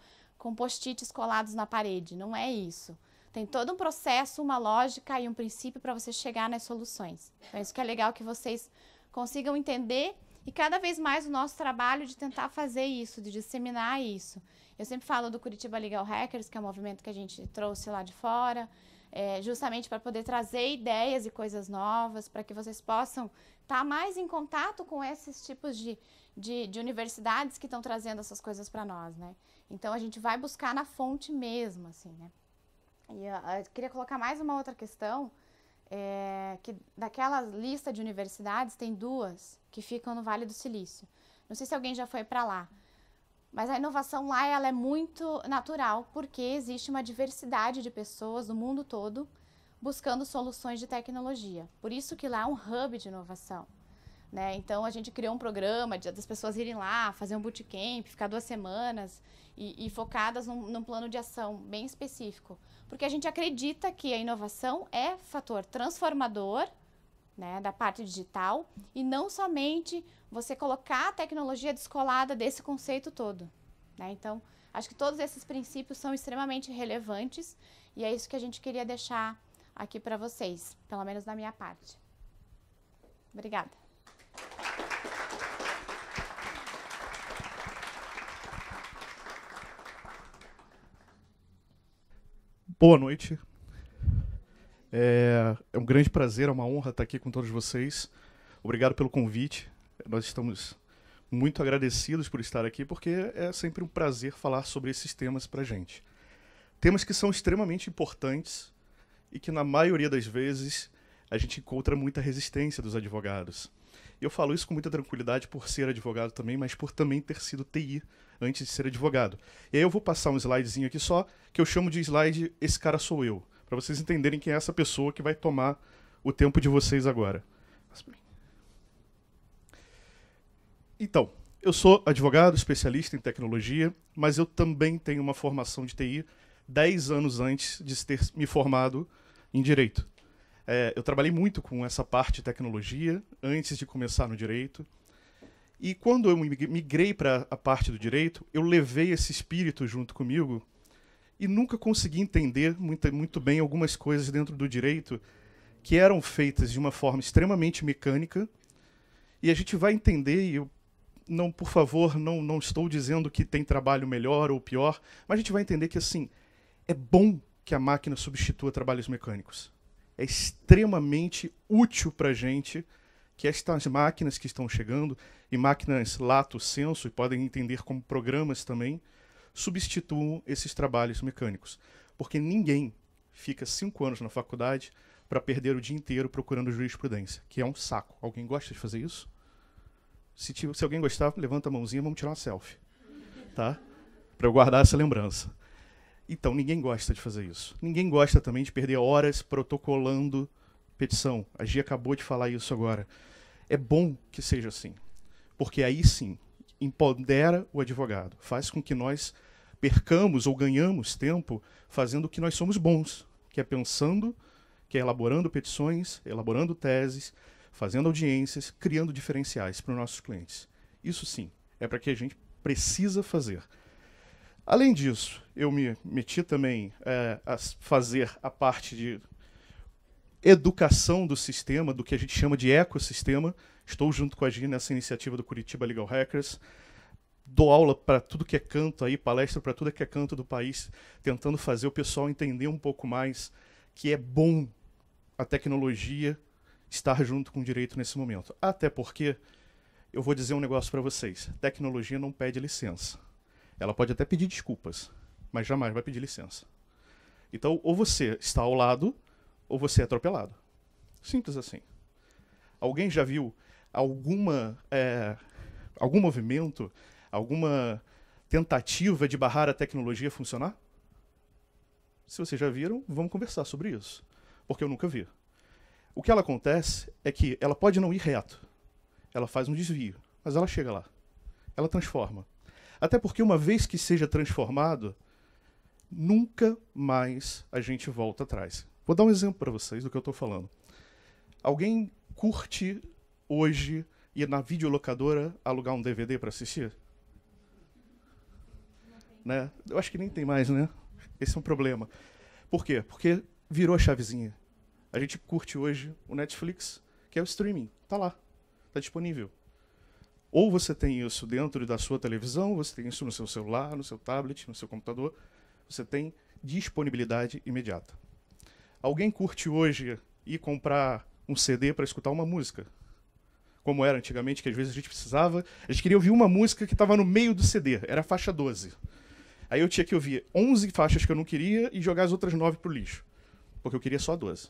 post-its colados na parede, não é isso. Tem todo um processo, uma lógica e um princípio para você chegar nas soluções. Então, isso que é legal que vocês consigam entender e cada vez mais o nosso trabalho de tentar fazer isso, de disseminar isso. Eu sempre falo do Curitiba Legal Hackers, que é um movimento que a gente trouxe lá de fora, justamente para poder trazer ideias e coisas novas, para que vocês possam estar mais em contato com esses tipos de universidades que estão trazendo essas coisas para nós, né? Então, a gente vai buscar na fonte mesmo, assim, né? E eu queria colocar mais uma outra questão, que daquela lista de universidades, tem 2 que ficam no Vale do Silício. Não sei se alguém já foi para lá, mas a inovação lá ela é muito natural, porque existe uma diversidade de pessoas do mundo todo buscando soluções de tecnologia. Por isso que lá é um hub de inovação, né? Então, a gente criou um programa das pessoas irem lá, fazer um bootcamp, ficar 2 semanas e focadas num plano de ação bem específico. Porque a gente acredita que a inovação é fator transformador, né, da parte digital, e não somente você colocar a tecnologia descolada desse conceito todo, né? Então, acho que todos esses princípios são extremamente relevantes e é isso que a gente queria deixar aqui para vocês, pelo menos da minha parte. Obrigada. Boa noite. É um grande prazer, é uma honra estar aqui com todos vocês. Obrigado pelo convite. Nós estamos muito agradecidos por estar aqui, porque é sempre um prazer falar sobre esses temas para a gente. Temas que são extremamente importantes e que, na maioria das vezes, a gente encontra muita resistência dos advogados. Eu falo isso com muita tranquilidade por ser advogado também, mas por também ter sido TI antes de ser advogado. E aí eu vou passar um slidezinho aqui só, que eu chamo de slide Esse Cara Sou Eu, para vocês entenderem quem é essa pessoa que vai tomar o tempo de vocês agora. Então, eu sou advogado, especialista em tecnologia, mas eu também tenho uma formação de TI 10 anos antes de ter me formado em Direito. Eu trabalhei muito com essa parte de tecnologia antes de começar no Direito. E quando eu migrei para a parte do Direito, eu levei esse espírito junto comigo e nunca consegui entender muito bem algumas coisas dentro do Direito que eram feitas de uma forma extremamente mecânica. E a gente vai entender, e eu não, por favor, não estou dizendo que tem trabalho melhor ou pior, mas a gente vai entender que, assim, é bom que a máquina substitua trabalhos mecânicos. É extremamente útil para a gente que estas máquinas que estão chegando, e máquinas lato sensu, e podem entender como programas também, substituam esses trabalhos mecânicos. Porque ninguém fica 5 anos na faculdade para perder o dia inteiro procurando jurisprudência, que é um saco. Alguém gosta de fazer isso? Se alguém gostar, levanta a mãozinha, vamos tirar uma selfie. Tá? Para eu guardar essa lembrança. Então, ninguém gosta de fazer isso. Ninguém gosta também de perder horas protocolando petição. A Gia acabou de falar isso agora. É bom que seja assim. Porque aí sim, empodera o advogado. Faz com que nós percamos ou ganhamos tempo fazendo o que nós somos bons. Que é pensando, que é elaborando petições, elaborando teses, fazendo audiências, criando diferenciais para os nossos clientes. Isso sim, é para que a gente precisa fazer. Além disso, eu me meti também a fazer a parte de educação do sistema, do que a gente chama de ecossistema. Estou junto com a Gi nessa iniciativa do Curitiba Legal Hackers. Dou aula para tudo que é canto aí, palestra para tudo que é canto do país, tentando fazer o pessoal entender um pouco mais que é bom a tecnologia estar junto com o direito nesse momento. Até porque, eu vou dizer um negócio para vocês, tecnologia não pede licença. Ela pode até pedir desculpas, mas jamais vai pedir licença. Então, ou você está ao lado, ou você é atropelado. Simples assim. Alguém já viu algum movimento, alguma tentativa de barrar a tecnologia funcionar? Se vocês já viram, vamos conversar sobre isso. Porque eu nunca vi. O que ela acontece é que ela pode não ir reto. Ela faz um desvio, mas ela chega lá. Ela transforma. Até porque uma vez que seja transformado, nunca mais a gente volta atrás. Vou dar um exemplo para vocês do que eu estou falando. Alguém curte hoje ir na videolocadora alugar um DVD para assistir? Né? Eu acho que nem tem mais, né? Esse é um problema. Por quê? Porque virou a chavezinha. A gente curte hoje o Netflix, que é o streaming. Está lá. Está disponível. Ou você tem isso dentro da sua televisão, ou você tem isso no seu celular, no seu tablet, no seu computador. Você tem disponibilidade imediata. Alguém curte hoje ir comprar um CD para escutar uma música? Como era antigamente, que às vezes a gente queria ouvir uma música que estava no meio do CD, era a faixa 12. Aí eu tinha que ouvir 11 faixas que eu não queria e jogar as outras 9 pro lixo, porque eu queria só 12.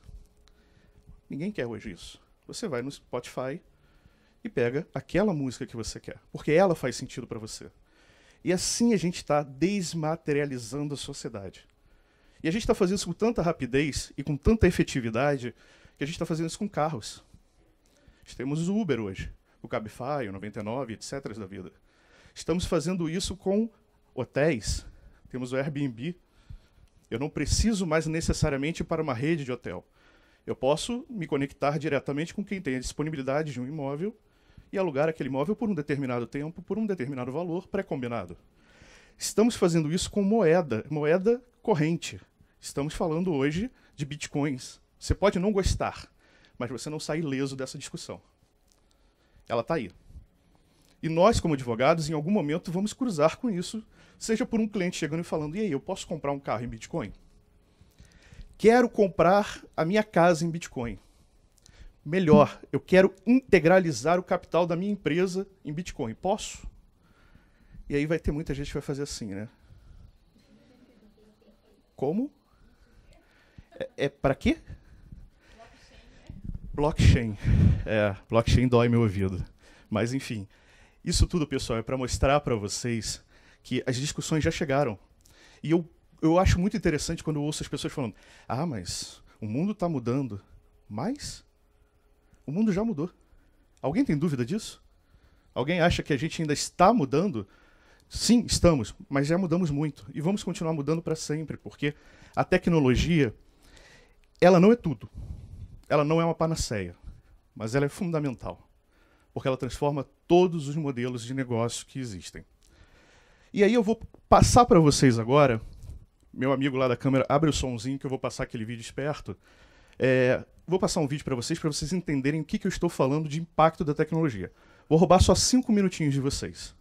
Ninguém quer hoje isso. Você vai no Spotify e pega aquela música que você quer, porque ela faz sentido para você. E assim a gente está desmaterializando a sociedade. E a gente está fazendo isso com tanta rapidez e com tanta efetividade que a gente está fazendo isso com carros. Nós temos o Uber hoje, o Cabify, o 99, etc. da vida. Estamos fazendo isso com hotéis. Temos o Airbnb. Eu não preciso mais necessariamente ir para uma rede de hotel. Eu posso me conectar diretamente com quem tem a disponibilidade de um imóvel e alugar aquele imóvel por um determinado tempo, por um determinado valor pré-combinado. Estamos fazendo isso com moeda corrente. Estamos falando hoje de bitcoins. Você pode não gostar, mas você não sai ileso dessa discussão. Ela está aí. E nós, como advogados, em algum momento vamos cruzar com isso, seja por um cliente chegando e falando, e aí, eu posso comprar um carro em Bitcoin? Quero comprar a minha casa em Bitcoin. Melhor, eu quero integralizar o capital da minha empresa em Bitcoin. Posso? E aí vai ter muita gente que vai fazer assim, né? Como? É para quê? Blockchain. Blockchain dói meu ouvido. Mas, enfim, isso tudo, pessoal, é para mostrar para vocês que as discussões já chegaram. E eu acho muito interessante quando eu ouço as pessoas falando, mas o mundo está mudando. Mas o mundo já mudou. Alguém tem dúvida disso? Alguém acha que a gente ainda está mudando? Sim, estamos, mas já mudamos muito. E vamos continuar mudando para sempre, porque a tecnologia, ela não é tudo. Ela não é uma panaceia, mas ela é fundamental, porque ela transforma todos os modelos de negócio que existem. E aí eu vou passar para vocês agora, meu amigo lá da câmera, abre o somzinho que eu vou passar aquele vídeo esperto. Vou passar um vídeo para vocês entenderem o que eu estou falando de impacto da tecnologia. Vou roubar só 5 minutinhos de vocês.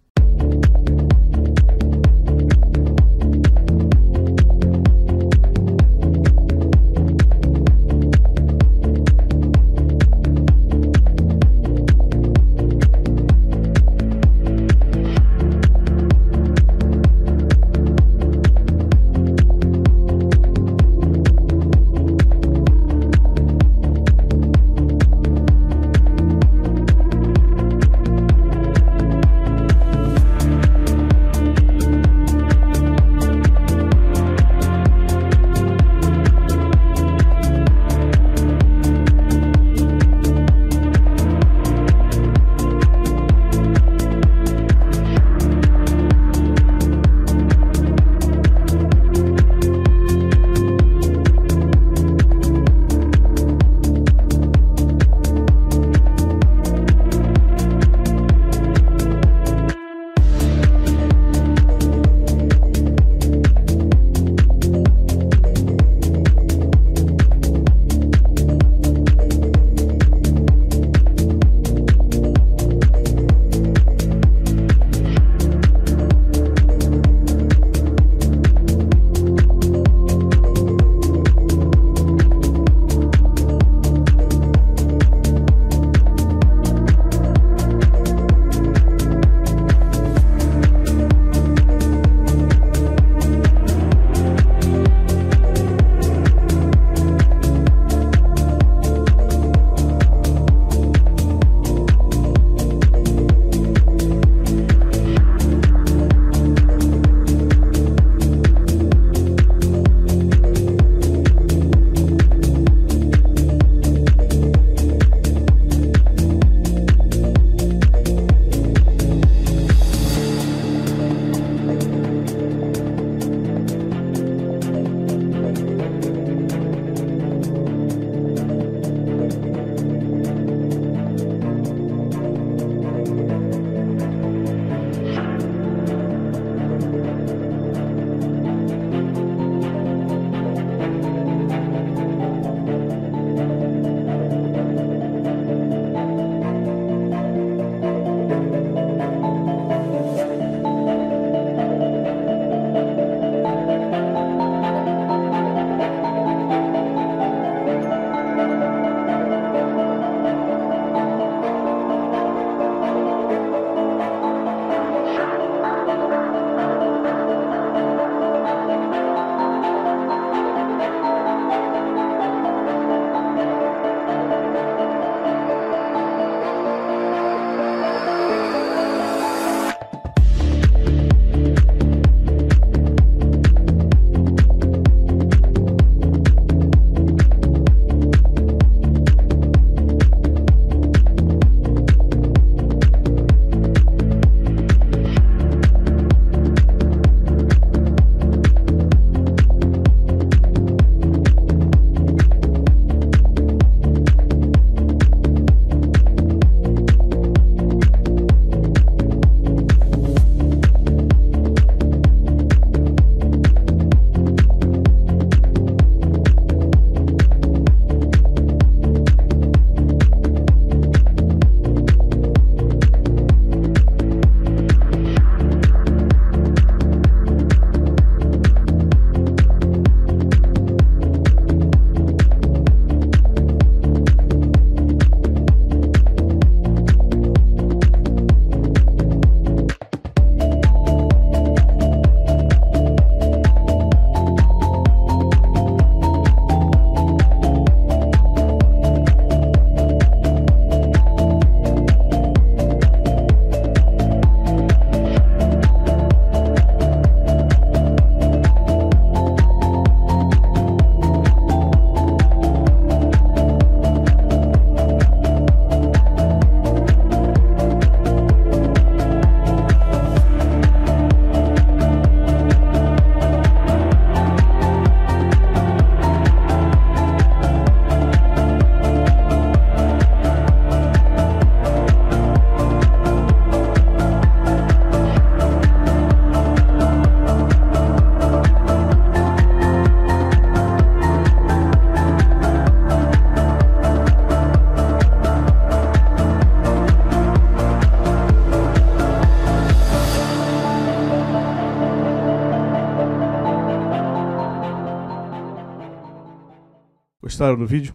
Gostaram do vídeo?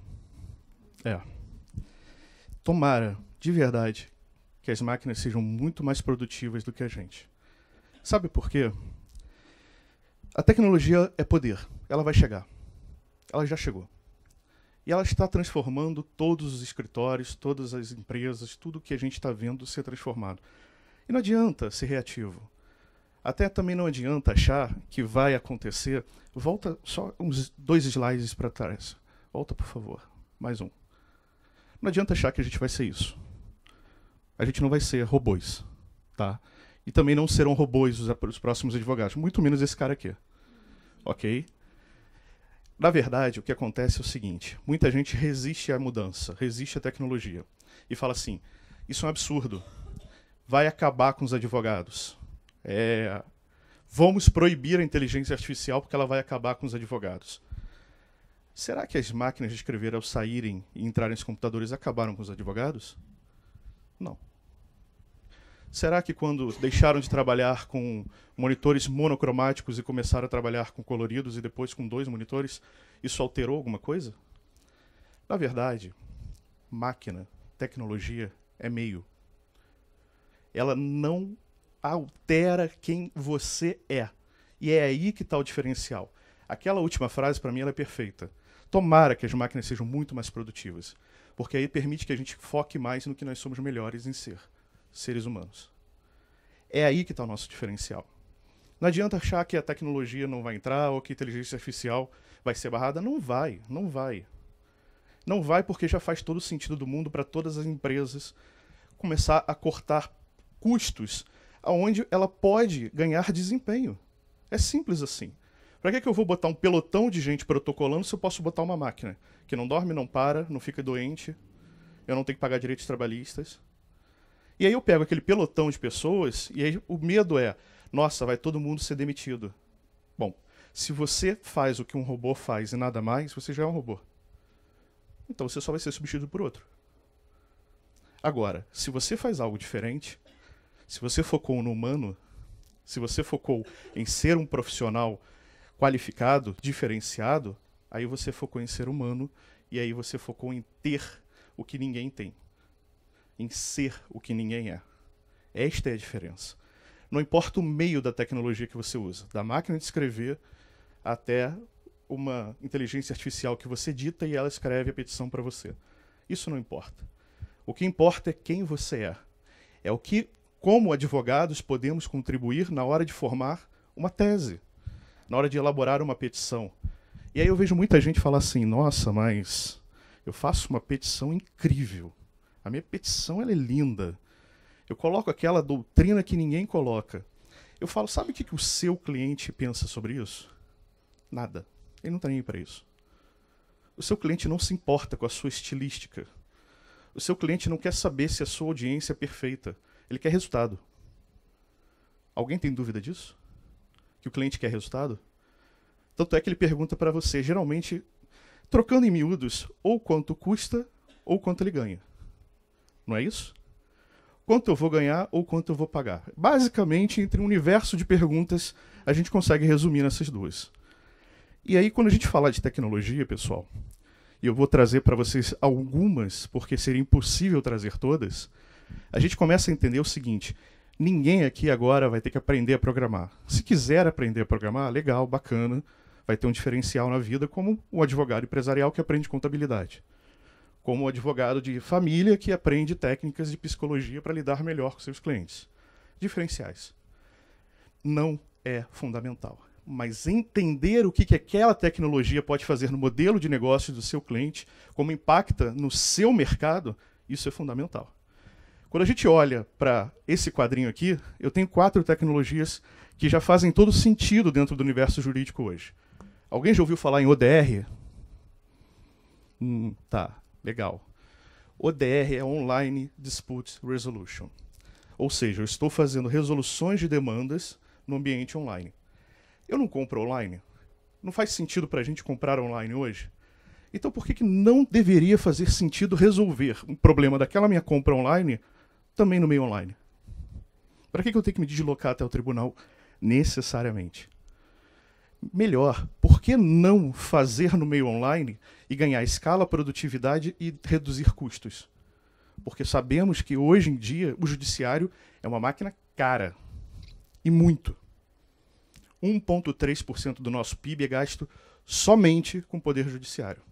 Tomara, de verdade, que as máquinas sejam muito mais produtivas do que a gente. Sabe por quê? A tecnologia é poder. Ela vai chegar. Ela já chegou. E ela está transformando todos os escritórios, todas as empresas, tudo que a gente está vendo ser transformado. E não adianta ser reativo. Até também não adianta achar que vai acontecer. Volta só uns 2 slides para trás. Volta, por favor. Mais um. Não adianta achar que a gente vai ser isso. A gente não vai ser robôs, tá? E também não serão robôs os próximos advogados, muito menos esse cara aqui. Ok? Na verdade, o que acontece é o seguinte: muita gente resiste à mudança, resiste à tecnologia. E fala assim, isso é um absurdo. Vai acabar com os advogados. Vamos proibir a inteligência artificial porque ela vai acabar com os advogados. Será que as máquinas de escrever, ao saírem e entrarem nos computadores, acabaram com os advogados? Não. Será que quando deixaram de trabalhar com monitores monocromáticos e começaram a trabalhar com coloridos e depois com 2 monitores, isso alterou alguma coisa? Na verdade, máquina, tecnologia, é meio. Ela não altera quem você é. E é aí que está o diferencial. Aquela última frase, para mim, ela é perfeita. Tomara que as máquinas sejam muito mais produtivas, porque aí permite que a gente foque mais no que nós somos melhores em ser, seres humanos. É aí que está o nosso diferencial. Não adianta achar que a tecnologia não vai entrar ou que a inteligência artificial vai ser barrada. Não vai, não vai. Não vai porque já faz todo o sentido do mundo para todas as empresas começar a cortar custos onde ela pode ganhar desempenho. É simples assim. Para que eu vou botar um pelotão de gente protocolando se eu posso botar uma máquina que não dorme, não para, não fica doente, eu não tenho que pagar direitos trabalhistas? E aí eu pego aquele pelotão de pessoas e aí o medo é, nossa, vai todo mundo ser demitido. Bom, se você faz o que um robô faz e nada mais, você já é um robô. Então você só vai ser substituído por outro. Agora, se você faz algo diferente, se você focou no humano, se você focou em ser um profissional qualificado, diferenciado, aí você focou em ser humano e aí você focou em ter o que ninguém tem. Em ser o que ninguém é. Esta é a diferença. Não importa o meio da tecnologia que você usa, da máquina de escrever até uma inteligência artificial que você dita e ela escreve a petição para você. Isso não importa. O que importa é quem você é. É o que, como advogados, podemos contribuir na hora de formar uma tese, na hora de elaborar uma petição. E aí eu vejo muita gente falar assim, nossa, mas eu faço uma petição incrível. A minha petição ela é linda. Eu coloco aquela doutrina que ninguém coloca. Eu falo, sabe o que o seu cliente pensa sobre isso? Nada. Ele não está nem aí para isso. O seu cliente não se importa com a sua estilística. O seu cliente não quer saber se a sua audiência é perfeita. Ele quer resultado. Alguém tem dúvida disso? Que o cliente quer resultado? Tanto é que ele pergunta para você, geralmente, trocando em miúdos, ou quanto custa, ou quanto ele ganha. Não é isso? Quanto eu vou ganhar ou quanto eu vou pagar? Basicamente, entre um universo de perguntas, a gente consegue resumir nessas duas. E aí, quando a gente fala de tecnologia, pessoal, e eu vou trazer para vocês algumas, porque seria impossível trazer todas, a gente começa a entender o seguinte: ninguém aqui agora vai ter que aprender a programar. Se quiser aprender a programar, legal, bacana, vai ter um diferencial na vida, como o advogado empresarial que aprende contabilidade. Como o advogado de família que aprende técnicas de psicologia para lidar melhor com seus clientes. Diferenciais. Não é fundamental. Mas entender o que aquela tecnologia pode fazer no modelo de negócio do seu cliente, como impacta no seu mercado, isso é fundamental. Quando a gente olha para esse quadrinho aqui, eu tenho 4 tecnologias que já fazem todo sentido dentro do universo jurídico hoje. Alguém já ouviu falar em ODR? Tá. Legal. ODR é Online Dispute Resolution. Ou seja, eu estou fazendo resoluções de demandas no ambiente online. Eu não compro online? Não faz sentido para a gente comprar online hoje? Então por que não deveria fazer sentido resolver um problema daquela minha compra online também no meio online? Para que eu tenho que me deslocar até o tribunal necessariamente? Melhor, por que não fazer no meio online e ganhar escala, produtividade e reduzir custos? Porque sabemos que hoje em dia o judiciário é uma máquina cara. E muito. 1,3% do nosso PIB é gasto somente com o poder judiciário.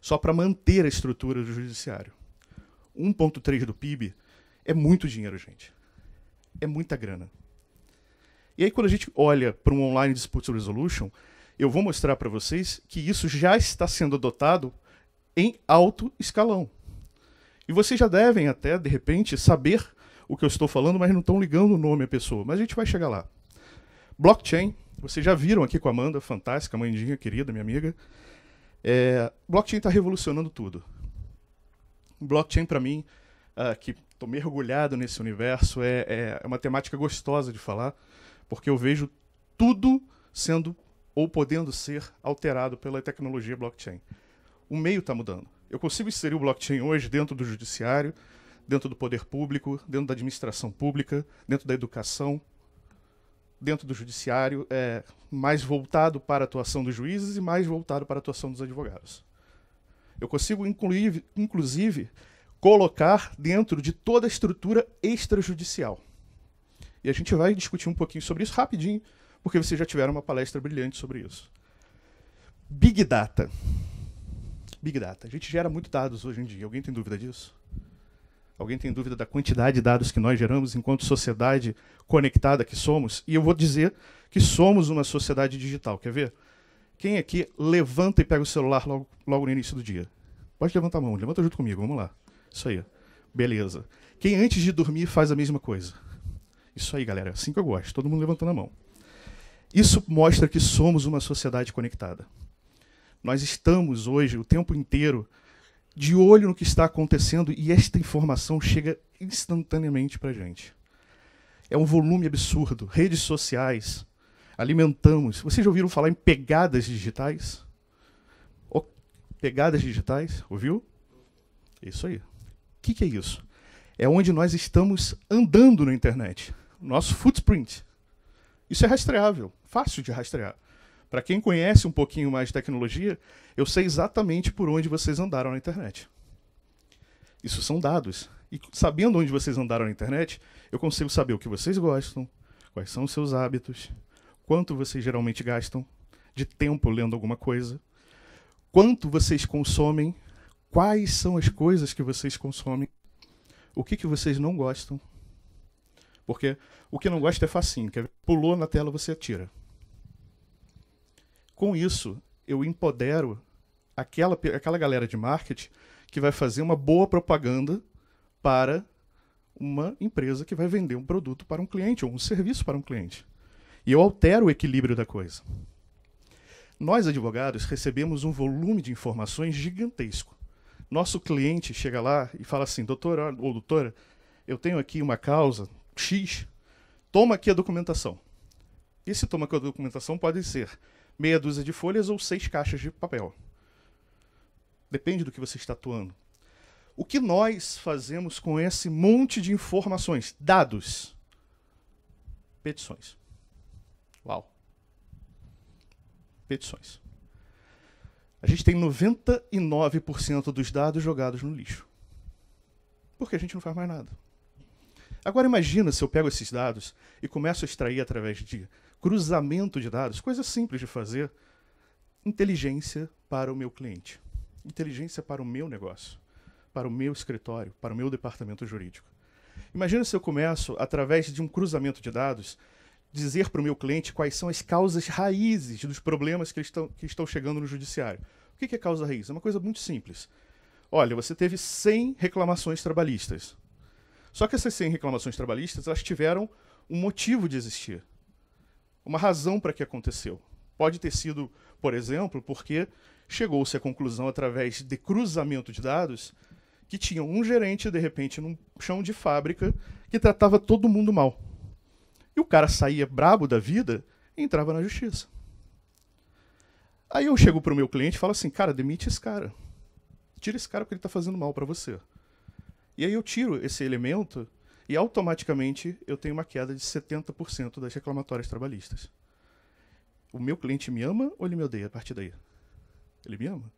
Só para manter a estrutura do judiciário. 1,3% do PIB é muito dinheiro, gente. É muita grana. E aí, quando a gente olha para um Online Dispute Resolution, eu vou mostrar para vocês que isso já está sendo adotado em alto escalão. E vocês já devem até, de repente, saber o que eu estou falando, mas não estão ligando o nome à pessoa. Mas a gente vai chegar lá. Blockchain, vocês já viram aqui com a Amanda, fantástica, Amandinha, querida, minha amiga. Blockchain está revolucionando tudo. Blockchain, para mim, que estou mergulhado nesse universo, é uma temática gostosa de falar, porque eu vejo tudo sendo ou podendo ser alterado pela tecnologia blockchain. O meio está mudando. Eu consigo inserir o blockchain hoje dentro do judiciário, dentro do poder público, dentro da administração pública, dentro da educação, dentro do judiciário, mais voltado para a atuação dos juízes e mais voltado para a atuação dos advogados. Eu consigo, inclusive, colocar dentro de toda a estrutura extrajudicial. E a gente vai discutir um pouquinho sobre isso rapidinho, porque vocês já tiveram uma palestra brilhante sobre isso. Big Data. Big Data. A gente gera muito dados hoje em dia. Alguém tem dúvida disso? Alguém tem dúvida da quantidade de dados que nós geramos enquanto sociedade conectada que somos? E eu vou dizer que somos uma sociedade digital. Quer ver? Quem aqui levanta e pega o celular logo no início do dia? Pode levantar a mão. Levanta junto comigo. Vamos lá. Isso aí. Beleza. Quem antes de dormir faz a mesma coisa? Isso aí, galera. É assim que eu gosto. Todo mundo levantando a mão. Isso mostra que somos uma sociedade conectada. Nós estamos hoje, o tempo inteiro, de olho no que está acontecendo e esta informação chega instantaneamente para a gente. É um volume absurdo. Redes sociais, alimentamos. Vocês já ouviram falar em pegadas digitais? Pegadas digitais, ouviu? Isso aí. O que é isso? É onde nós estamos andando na internet. Nosso footprint. Isso é rastreável, fácil de rastrear. Para quem conhece um pouquinho mais de tecnologia, eu sei exatamente por onde vocês andaram na internet. Isso são dados. E sabendo onde vocês andaram na internet, eu consigo saber o que vocês gostam, quais são os seus hábitos, quanto vocês geralmente gastam de tempo lendo alguma coisa, quanto vocês consomem, quais são as coisas que vocês consomem, o que vocês não gostam. Porque o que não gosta é facinho. Pulou na tela, você atira. Com isso, eu empodero aquela galera de marketing que vai fazer uma boa propaganda para uma empresa que vai vender um produto para um cliente ou um serviço para um cliente. E eu altero o equilíbrio da coisa. Nós, advogados, recebemos um volume de informações gigantesco. Nosso cliente chega lá e fala assim, doutora ou doutora, eu tenho aqui uma causa X, toma aqui a documentação. Esse toma aqui a documentação pode ser meia dúzia de folhas ou 6 caixas de papel. Depende do que você está atuando. O que nós fazemos com esse monte de informações? Dados. Petições. Uau. Petições. A gente tem 99% dos dados jogados no lixo. Porque a gente não faz mais nada. Agora imagina se eu pego esses dados e começo a extrair através de cruzamento de dados, coisa simples de fazer, inteligência para o meu cliente, inteligência para o meu negócio, para o meu escritório, para o meu departamento jurídico. Imagina se eu começo, através de um cruzamento de dados, dizer para o meu cliente quais são as causas raízes dos problemas que estão chegando no judiciário. O que é causa raiz? É uma coisa muito simples. Olha, você teve 100 reclamações trabalhistas. Só que essas 100 reclamações trabalhistas, elas tiveram um motivo de existir. Uma razão para que aconteceu. Pode ter sido, por exemplo, porque chegou-se à conclusão, através de cruzamento de dados, que tinha um gerente, de repente, num chão de fábrica, que tratava todo mundo mal. E o cara saía brabo da vida e entrava na justiça. Aí eu chego para o meu cliente e falo assim, cara, demite esse cara. Tira esse cara porque ele está fazendo mal para você. E aí eu tiro esse elemento e automaticamente eu tenho uma queda de 70% das reclamatórias trabalhistas. o meu cliente me ama ou ele me odeia a partir daí? Ele me ama.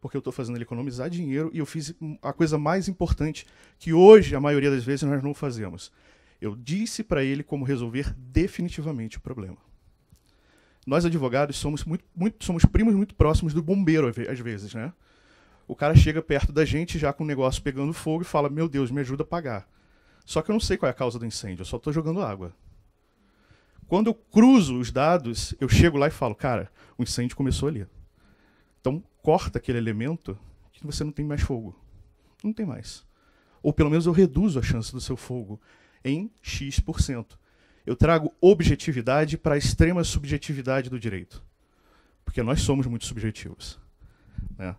Porque eu estou fazendo ele economizar dinheiro e eu fiz a coisa mais importante que hoje, a maioria das vezes, nós não fazemos. Eu disse para ele como resolver definitivamente o problema. Nós, advogados, somos primos muito próximos do bombeiro, às vezes, né? O cara chega perto da gente já com o negócio pegando fogo e fala, meu Deus, me ajuda a apagar. Só que eu não sei qual é a causa do incêndio, eu só estou jogando água. Quando eu cruzo os dados, eu chego lá e falo, cara, o incêndio começou ali. Então, corta aquele elemento que você não tem mais fogo. Não tem mais. Ou pelo menos eu reduzo a chance do seu fogo em X%. Eu trago objetividade para a extrema subjetividade do direito. Porque nós somos muito subjetivos. Né?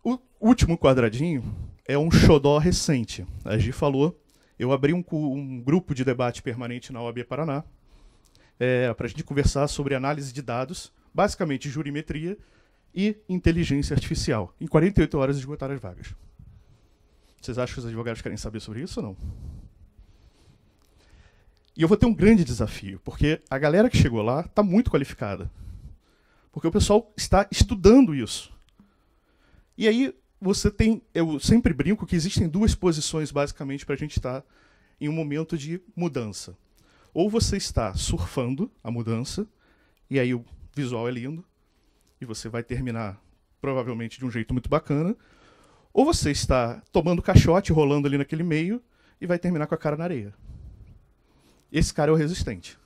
O último quadradinho é um xodó recente. A Gi falou, eu abri um grupo de debate permanente na OAB Paraná para a gente conversar sobre análise de dados, basicamente jurimetria e inteligência artificial. Em 48 horas esgotaram as vagas. Vocês acham que os advogados querem saber sobre isso ou não? E eu vou ter um grande desafio, porque a galera que chegou lá está muito qualificada. Porque o pessoal está estudando isso. E aí você tem, eu sempre brinco que existem duas posições basicamente para a gente estar em um momento de mudança. Ou você está surfando a mudança, e aí o visual é lindo, e você vai terminar provavelmente de um jeito muito bacana, ou você está tomando caixote, rolando ali naquele meio, e vai terminar com a cara na areia. Esse cara é o resistente.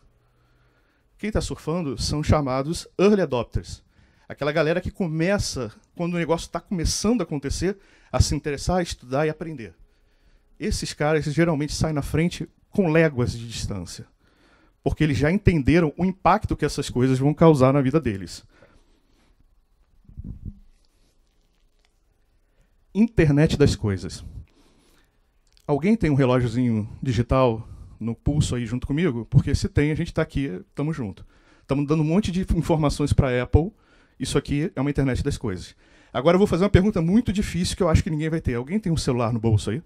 Quem está surfando são chamados early adopters. Aquela galera que começa, quando o negócio está começando a acontecer, a se interessar, a estudar e aprender. Esses caras geralmente saem na frente com léguas de distância. Porque eles já entenderam o impacto que essas coisas vão causar na vida deles. Internet das coisas. Alguém tem um relógiozinho digital no pulso aí junto comigo? Porque se tem, a gente está aqui, estamos juntos. Estamos dando um monte de informações para a Apple. Isso aqui é uma internet das coisas. Agora eu vou fazer uma pergunta muito difícil que eu acho que ninguém vai ter. Alguém tem um celular no bolso aí?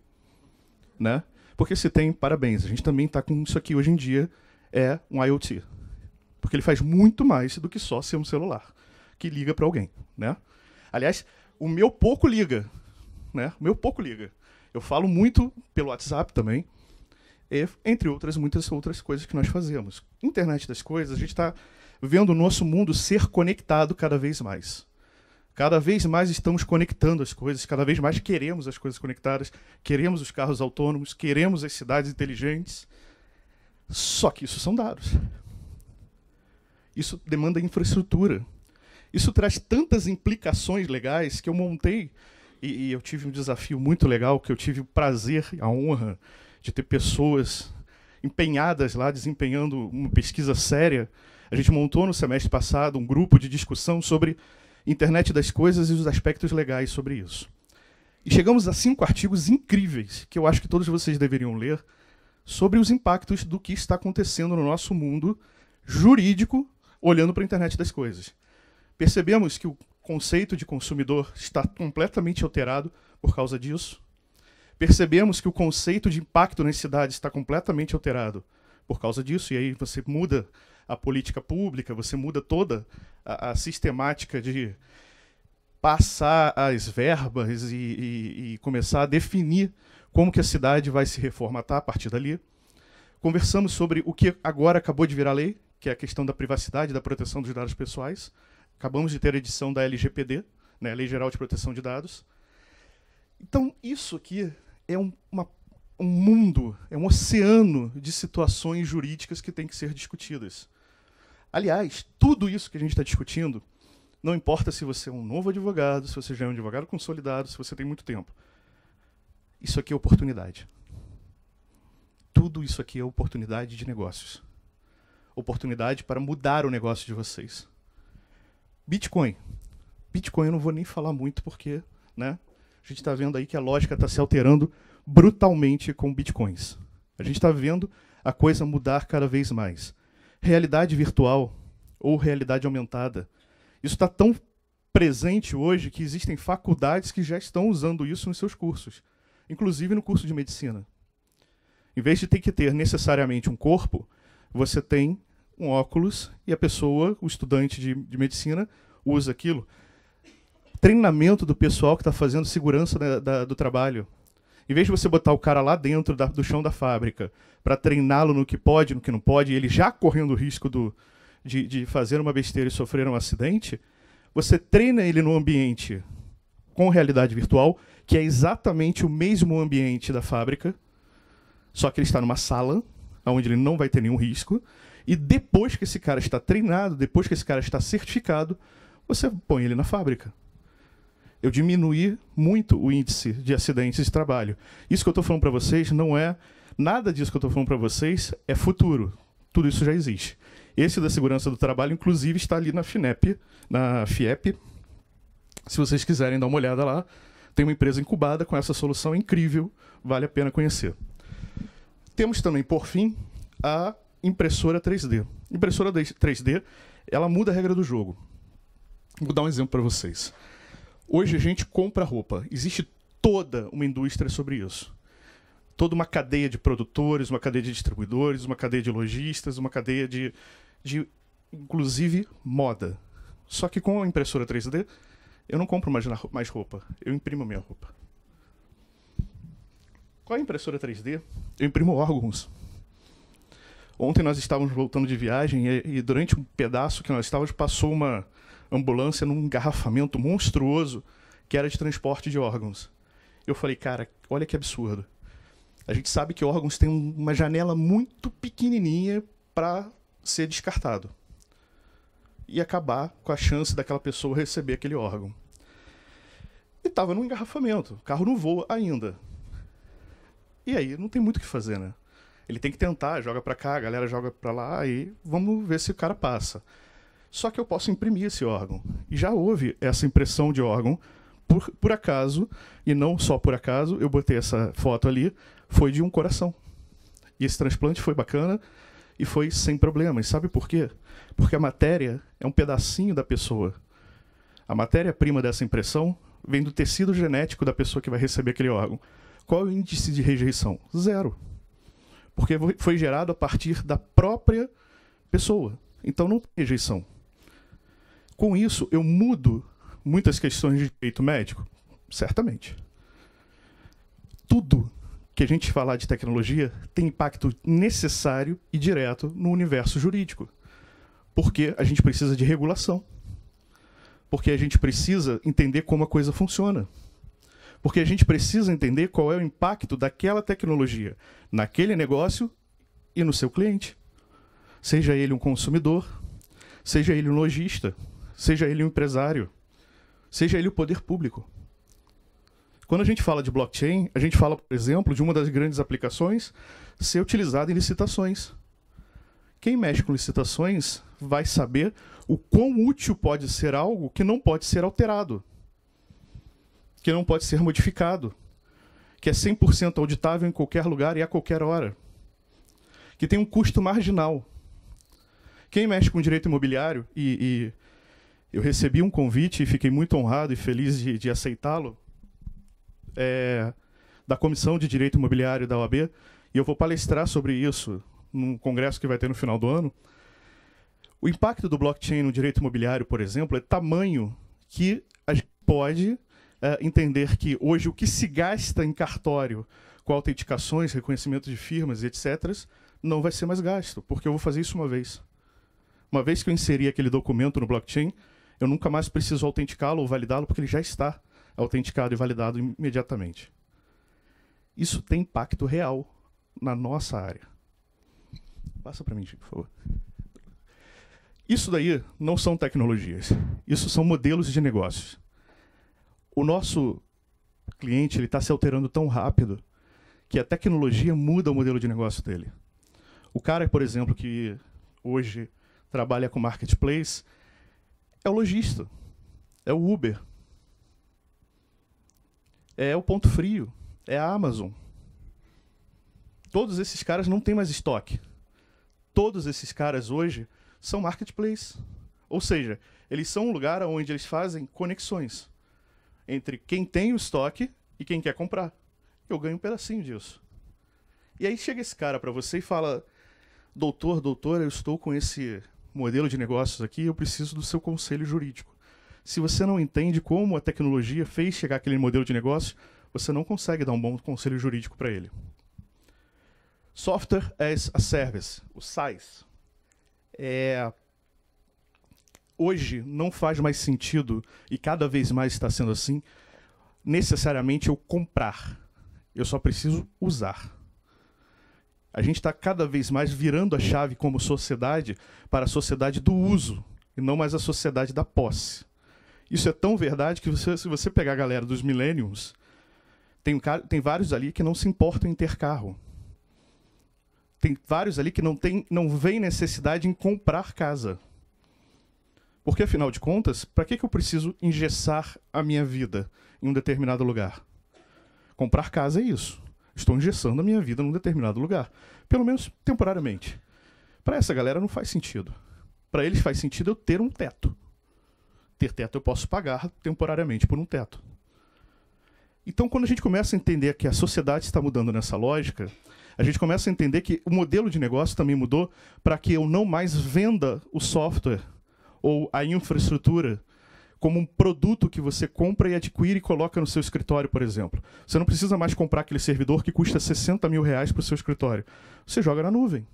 Né? Porque se tem, parabéns. A gente também está com isso aqui hoje em dia, é um IoT. Porque ele faz muito mais do que só ser um celular que liga para alguém. Né? Aliás, o meu pouco liga. Né? O meu pouco liga. Eu falo muito pelo WhatsApp também. Entre muitas outras coisas que nós fazemos. Internet das coisas, a gente está vendo o nosso mundo ser conectado cada vez mais. Cada vez mais estamos conectando as coisas, cada vez mais queremos as coisas conectadas, queremos os carros autônomos, queremos as cidades inteligentes. Só que isso são dados. Isso demanda infraestrutura. Isso traz tantas implicações legais que eu montei, e eu tive um desafio muito legal, que eu tive o prazer, a honra de ter pessoas empenhadas lá, desempenhando uma pesquisa séria. A gente montou no semestre passado um grupo de discussão sobre internet das coisas e os aspectos legais sobre isso. E chegamos a 5 artigos incríveis, que eu acho que todos vocês deveriam ler, sobre os impactos do que está acontecendo no nosso mundo jurídico, olhando para a internet das coisas. Percebemos que o conceito de consumidor está completamente alterado por causa disso. Percebemos que o conceito de impacto nas cidades está completamente alterado por causa disso, e aí você muda a política pública, você muda toda a sistemática de passar as verbas e começar a definir como que a cidade vai se reformatar a partir dali. Conversamos sobre o que agora acabou de virar lei, que é a questão da privacidade e da proteção dos dados pessoais. Acabamos de ter a edição da LGPD, né, Lei Geral de Proteção de Dados. Então, isso aqui é um mundo, é um oceano de situações jurídicas que tem que ser discutidas. Aliás, tudo isso que a gente está discutindo, não importa se você é um novo advogado, se você já é um advogado consolidado, se você tem muito tempo. Isso aqui é oportunidade. Tudo isso aqui é oportunidade de negócios. Oportunidade para mudar o negócio de vocês. Bitcoin. Bitcoin eu não vou nem falar muito porque, né, a gente está vendo aí que a lógica está se alterando brutalmente com bitcoins. A gente está vendo a coisa mudar cada vez mais. Realidade virtual ou realidade aumentada. Isso está tão presente hoje que existem faculdades que já estão usando isso nos seus cursos, inclusive no curso de medicina. Em vez de ter que ter necessariamente um corpo, você tem um óculos e a pessoa, o estudante de medicina, usa aquilo. Treinamento do pessoal que está fazendo segurança do trabalho. Em vez de você botar o cara lá dentro do chão da fábrica para treiná-lo no que pode, no que não pode, e ele já correndo o risco de fazer uma besteira e sofrer um acidente, você treina ele no ambiente com realidade virtual, que é exatamente o mesmo ambiente da fábrica, só que ele está numa sala, onde ele não vai ter nenhum risco, e depois que esse cara está treinado, depois que esse cara está certificado, você põe ele na fábrica. Eu diminuí muito o índice de acidentes de trabalho. Isso que eu estou falando para vocês não é... Nada disso que eu estou falando para vocês é futuro. Tudo isso já existe. Esse da segurança do trabalho, inclusive, está ali na FINEP, na FIEP. Se vocês quiserem dar uma olhada lá, tem uma empresa incubada com essa solução incrível, vale a pena conhecer. Temos também, por fim, a impressora 3D. Impressora 3D, ela muda a regra do jogo. Vou dar um exemplo para vocês. Hoje a gente compra roupa. Existe toda uma indústria sobre isso. Toda uma cadeia de produtores, uma cadeia de distribuidores, uma cadeia de lojistas, uma cadeia de inclusive, moda. Só que com a impressora 3D, eu não compro mais roupa. Eu imprimo minha roupa. Com a impressora 3D, eu imprimo órgãos. Ontem nós estávamos voltando de viagem e durante um pedaço que nós estávamos, passou uma ambulância num engarrafamento monstruoso que era de transporte de órgãos. Eu falei, cara, olha que absurdo. A gente sabe que órgãos têm uma janela muito pequenininha para ser descartado e acabar com a chance daquela pessoa receber aquele órgão. E estava num engarrafamento, o carro não voa ainda. E aí não tem muito o que fazer, né? Ele tem que tentar, joga para cá, a galera joga para lá e vamos ver se o cara passa. Só que eu posso imprimir esse órgão. E já houve essa impressão de órgão, por acaso, e não só por acaso, eu botei essa foto ali, foi de um coração. E esse transplante foi bacana e foi sem problemas. Sabe por quê? Porque a matéria é um pedacinho da pessoa. A matéria-prima dessa impressão vem do tecido genético da pessoa que vai receber aquele órgão. Qual é o índice de rejeição? 0. Porque foi gerado a partir da própria pessoa. Então não tem rejeição. Com isso, eu mudo muitas questões de direito médico? Certamente. Tudo que a gente falar de tecnologia tem impacto necessário e direto no universo jurídico. Porque a gente precisa de regulação. Porque a gente precisa entender como a coisa funciona. Porque a gente precisa entender qual é o impacto daquela tecnologia naquele negócio e no seu cliente. Seja ele um consumidor, seja ele um lojista, seja ele um empresário, seja ele o poder público. Quando a gente fala de blockchain, a gente fala, por exemplo, de uma das grandes aplicações ser utilizada em licitações. Quem mexe com licitações vai saber o quão útil pode ser algo que não pode ser alterado, que não pode ser modificado, que é 100% auditável em qualquer lugar e a qualquer hora, que tem um custo marginal. Quem mexe com direito imobiliário, e eu recebi um convite e fiquei muito honrado e feliz de aceitá-lo, da Comissão de Direito Imobiliário da OAB, e eu vou palestrar sobre isso num congresso que vai ter no final do ano. O impacto do blockchain no direito imobiliário, por exemplo, é tamanho que a gente pode entender que hoje o que se gasta em cartório com autenticações, reconhecimento de firmas, etc., não vai ser mais gasto, porque eu vou fazer isso uma vez. Uma vez que eu inseri aquele documento no blockchain, eu nunca mais preciso autenticá-lo ou validá-lo, porque ele já está autenticado e validado imediatamente. Isso tem impacto real na nossa área. Passa para mim, por favor. Isso daí não são tecnologias. Isso são modelos de negócios. O nosso cliente está se alterando tão rápido que a tecnologia muda o modelo de negócio dele. O cara, por exemplo, que hoje trabalha com marketplace, é o lojista, é o Uber, é o Ponto Frio, é a Amazon. Todos esses caras não têm mais estoque. Todos esses caras hoje são marketplace. Ou seja, eles são um lugar onde eles fazem conexões entre quem tem o estoque e quem quer comprar. Eu ganho um pedacinho disso. E aí chega esse cara para você e fala, doutora, eu estou com esse modelo de negócios aqui, eu preciso do seu conselho jurídico. Se você não entende como a tecnologia fez chegar aquele modelo de negócio, você não consegue dar um bom conselho jurídico para ele. Software as a Service, o SaaS. Hoje não faz mais sentido, e cada vez mais está sendo assim, necessariamente eu comprar. Eu só preciso usar. A gente está cada vez mais virando a chave como sociedade para a sociedade do uso, e não mais a sociedade da posse. Isso é tão verdade que se você pegar a galera dos millennials, tem vários ali que não se importam em ter carro. Tem vários ali que não veem necessidade em comprar casa. Porque, afinal de contas, para que eu preciso engessar a minha vida em um determinado lugar? Comprar casa é isso. Estou engessando a minha vida num determinado lugar. Pelo menos temporariamente. Para essa galera não faz sentido. Para eles faz sentido eu ter um teto. Ter teto eu posso pagar temporariamente por um teto. Então, quando a gente começa a entender que a sociedade está mudando nessa lógica, a gente começa a entender que o modelo de negócio também mudou para que eu não mais venda o software ou a infraestrutura como um produto que você compra e adquire e coloca no seu escritório, por exemplo. Você não precisa mais comprar aquele servidor que custa 60 mil reais para o seu escritório. Você joga na nuvem.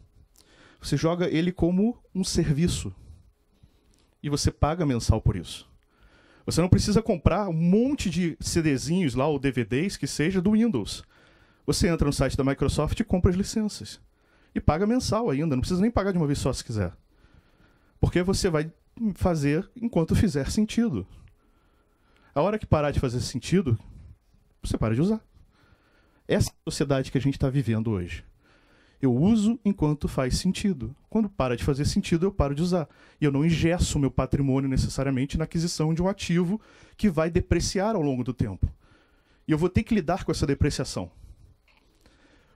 Você joga ele como um serviço. E você paga mensal por isso. Você não precisa comprar um monte de CDzinhos lá, ou DVDs, que seja, do Windows. Você entra no site da Microsoft e compra as licenças. E paga mensal ainda, não precisa nem pagar de uma vez só se quiser. Porque você vai fazer enquanto fizer sentido. A hora que parar de fazer sentido, você para de usar. Essa é a sociedade que a gente está vivendo hoje. Eu uso enquanto faz sentido. Quando para de fazer sentido, eu paro de usar. E eu não ingesso o meu patrimônio necessariamente na aquisição de um ativo que vai depreciar ao longo do tempo. E eu vou ter que lidar com essa depreciação.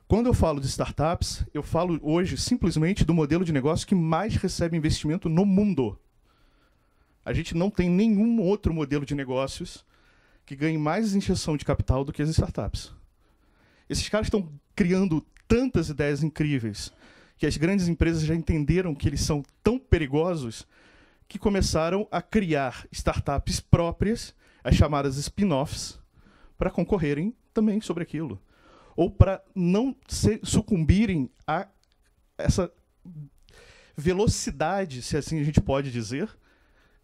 Quando eu falo de startups, eu falo hoje simplesmente do modelo de negócio que mais recebe investimento no mundo. A gente não tem nenhum outro modelo de negócios que ganhe mais injeção de capital do que as startups. Esses caras estão criando tantas ideias incríveis que as grandes empresas já entenderam que eles são tão perigosos que começaram a criar startups próprias, as chamadas spin-offs, para concorrerem também sobre aquilo. Ou para não sucumbirem a essa velocidade, se assim a gente pode dizer,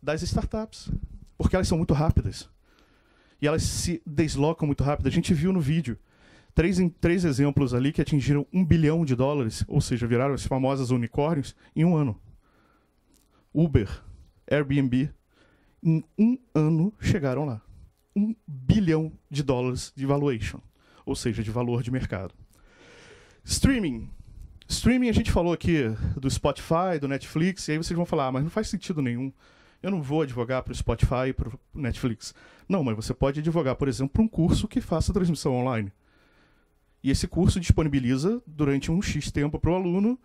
das startups. Porque elas são muito rápidas. E elas se deslocam muito rápido. A gente viu no vídeo três exemplos ali que atingiram $1 bilhão, ou seja, viraram as famosas unicórnios, em um ano. Uber, Airbnb, em um ano chegaram lá. $1 bilhão de valuation, ou seja, de valor de mercado. Streaming. Streaming, a gente falou aqui do Spotify, do Netflix, e aí vocês vão falar, mas não faz sentido nenhum. Eu não vou advogar para o Spotify e para o Netflix. Não, mas você pode advogar, por exemplo, para um curso que faça transmissão online. E esse curso disponibiliza, durante um X tempo para o aluno,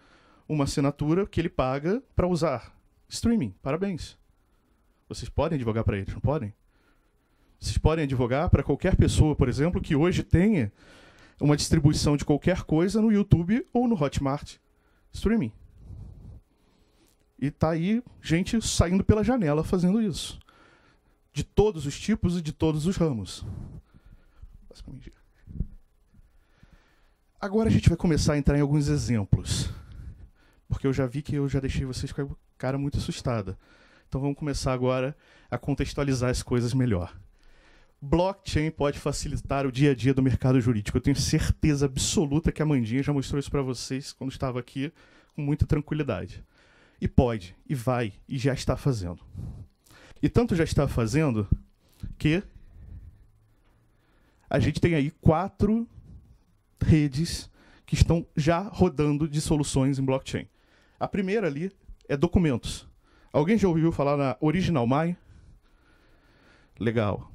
uma assinatura que ele paga para usar. Streaming, parabéns. Vocês podem advogar para eles, não podem? Vocês podem advogar para qualquer pessoa, por exemplo, que hoje tenha uma distribuição de qualquer coisa no YouTube ou no Hotmart. Streaming. E está aí gente saindo pela janela fazendo isso. De todos os tipos e de todos os ramos. Agora a gente vai começar a entrar em alguns exemplos. Porque eu já vi que eu já deixei vocês com a cara muito assustada. Então vamos começar agora a contextualizar as coisas melhor. Blockchain pode facilitar o dia a dia do mercado jurídico. Eu tenho certeza absoluta que a Amandinha já mostrou isso para vocês quando estava aqui com muita tranquilidade. E pode, e vai, e já está fazendo. E tanto já está fazendo que a gente tem aí 4 redes que estão já rodando de soluções em blockchain. A primeira ali é documentos. Alguém já ouviu falar na OriginalMy? Legal.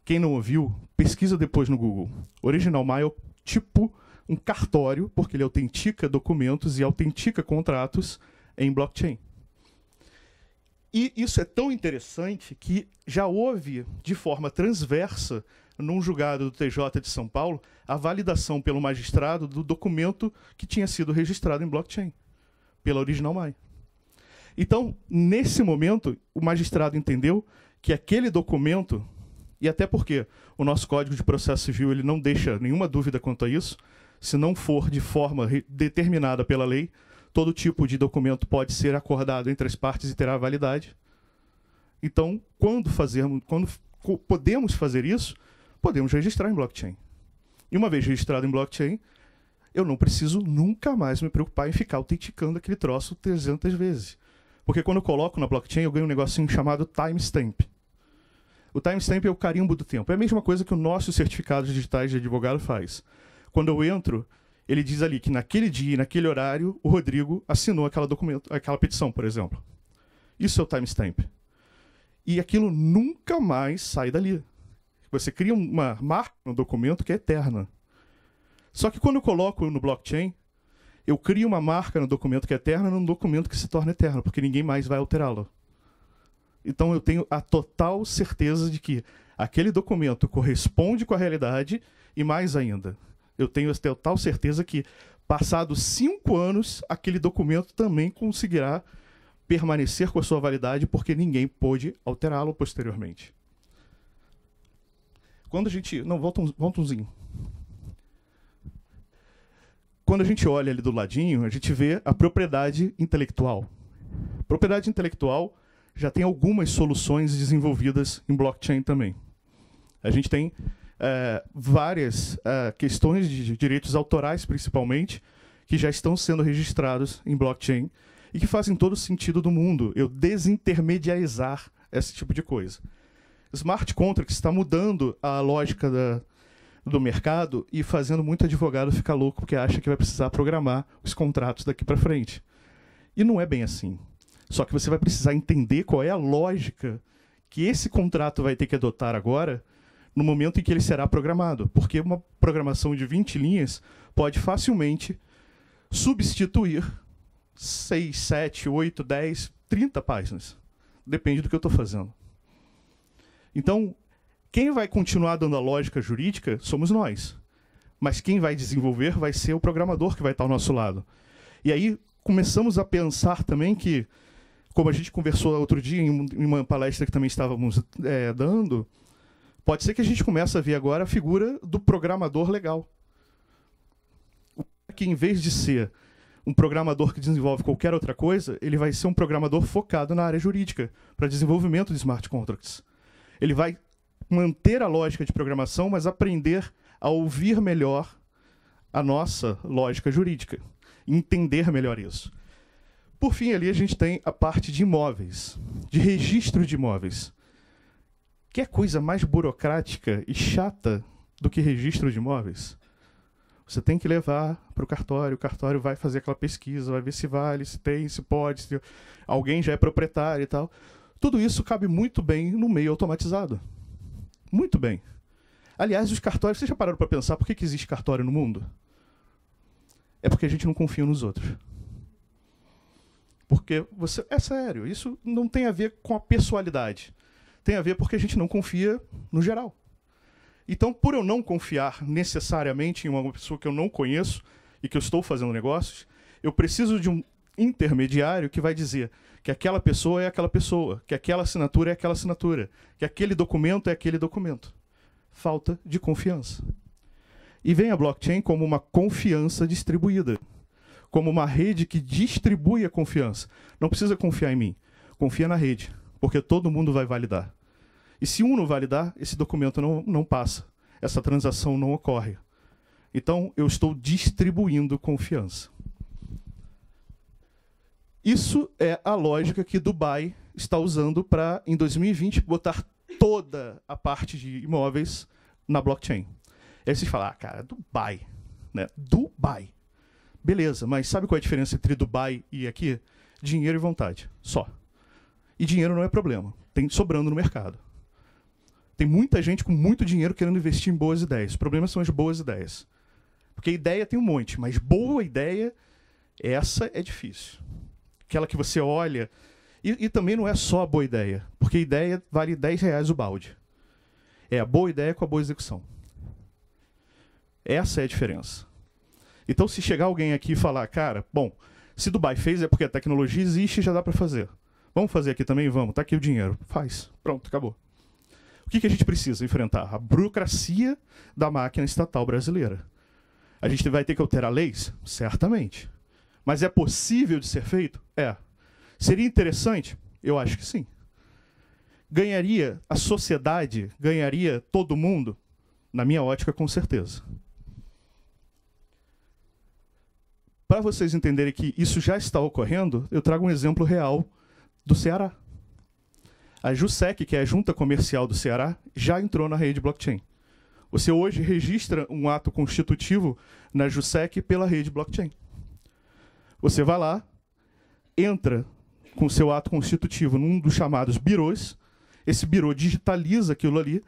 Quem não ouviu, pesquisa depois no Google. OriginalMy é tipo um cartório, porque ele autentica documentos e autentica contratos em blockchain. E isso é tão interessante que já houve, de forma transversa, num julgado do TJ de São Paulo, a validação pelo magistrado do documento que tinha sido registrado em blockchain. pela original MAI. Então, nesse momento, o magistrado entendeu que aquele documento, e até porque o nosso Código de Processo Civil ele não deixa nenhuma dúvida quanto a isso, se não for de forma determinada pela lei, todo tipo de documento pode ser acordado entre as partes e terá validade. Então, quando podemos fazer isso, podemos registrar em blockchain. E uma vez registrado em blockchain, eu não preciso nunca mais me preocupar em ficar autenticando aquele troço 300 vezes. Porque quando eu coloco na blockchain, eu ganho um negocinho chamado timestamp. O timestamp é o carimbo do tempo. É a mesma coisa que o nosso certificado digitais de advogado faz. Quando eu entro, ele diz ali que naquele dia e naquele horário, o Rodrigo assinou aquela petição, por exemplo. Isso é o timestamp. E aquilo nunca mais sai dali. Você cria uma marca no documento que é eterna. Só que quando eu coloco no blockchain, eu crio uma marca no documento que é eterna num documento que se torna eterno, porque ninguém mais vai alterá-lo. Então eu tenho a total certeza de que aquele documento corresponde com a realidade e mais ainda, eu tenho a total certeza que, passados 5 anos, aquele documento também conseguirá permanecer com a sua validade, porque ninguém pôde alterá-lo posteriormente. Quando a gente... Não, volta umzinho. Quando a gente olha ali do ladinho, a gente vê a propriedade intelectual. Propriedade intelectual já tem algumas soluções desenvolvidas em blockchain também. A gente tem várias questões de direitos autorais, principalmente, que já estão sendo registrados em blockchain e que fazem todo o sentido do mundo eu desintermediarizar esse tipo de coisa. Smart Contracts está mudando a lógica do mercado e fazendo muito advogado ficar louco porque acha que vai precisar programar os contratos daqui para frente. E não é bem assim. Só que você vai precisar entender qual é a lógica que esse contrato vai ter que adotar agora no momento em que ele será programado. Porque uma programação de 20 linhas pode facilmente substituir 6, 7, 8, 10, 30 páginas. Depende do que eu estou fazendo. Então, quem vai continuar dando a lógica jurídica somos nós. Mas quem vai desenvolver vai ser o programador que vai estar ao nosso lado. E aí começamos a pensar também que, como a gente conversou outro dia em uma palestra que também estávamos dando, pode ser que a gente comece a ver agora a figura do programador legal. Que em vez de ser um programador que desenvolve qualquer outra coisa, ele vai ser um programador focado na área jurídica, para desenvolvimento de smart contracts. Ele vai manter a lógica de programação, mas aprender a ouvir melhor a nossa lógica jurídica, entender melhor isso. Por fim, ali a gente tem a parte de imóveis, de registro de imóveis. Que coisa mais burocrática e chata do que registro de imóveis? Você tem que levar para o cartório vai fazer aquela pesquisa, vai ver se vale, se tem, se pode, se alguém já é proprietário e tal. Tudo isso cabe muito bem no meio automatizado. Muito bem. Aliás, os cartórios, vocês já pararam para pensar por que existe cartório no mundo? É porque a gente não confia nos outros. Porque é sério, isso não tem a ver com a pessoalidade. Tem a ver porque a gente não confia no geral. Então, por eu não confiar necessariamente em uma pessoa que eu não conheço e que eu estou fazendo negócios, eu preciso de um intermediário que vai dizer que aquela pessoa é aquela pessoa, que aquela assinatura é aquela assinatura, que aquele documento é aquele documento. Falta de confiança. E vem a blockchain como uma confiança distribuída, como uma rede que distribui a confiança. Não precisa confiar em mim, confia na rede, porque todo mundo vai validar. E se um não validar, esse documento não passa, essa transação não ocorre. Então, eu estou distribuindo confiança. Isso é a lógica que Dubai está usando para, em 2020, botar toda a parte de imóveis na blockchain. Aí vocês falam, cara, Dubai, né? Dubai. Beleza, mas sabe qual é a diferença entre Dubai e aqui? Dinheiro e vontade, só. E dinheiro não é problema, tem sobrando no mercado. Tem muita gente com muito dinheiro querendo investir em boas ideias. O problema são as boas ideias. Porque ideia tem um monte, mas boa ideia, essa é difícil. Aquela que você olha... E também não é só a boa ideia, porque ideia vale R$10 o balde. É a boa ideia com a boa execução. Essa é a diferença. Então, se chegar alguém aqui e falar, cara, bom, Se Dubai fez, é porque a tecnologia existe e já dá para fazer. Vamos fazer aqui também? Vamos. Tá aqui o dinheiro. Faz. Pronto, acabou. O que a gente precisa enfrentar? A burocracia da máquina estatal brasileira. A gente vai ter que alterar leis? Certamente. Mas é possível de ser feito? É. Seria interessante? Eu acho que sim. Ganharia a sociedade? Ganharia todo mundo? Na minha ótica, com certeza. Para vocês entenderem que isso já está ocorrendo, eu trago um exemplo real do Ceará. A JUSEC, que é a Junta Comercial do Ceará, já entrou na rede blockchain. Você hoje registra um ato constitutivo na JUSEC pela rede blockchain. Você vai lá, entra com seu ato constitutivo num dos chamados birôs, esse birô digitaliza aquilo ali,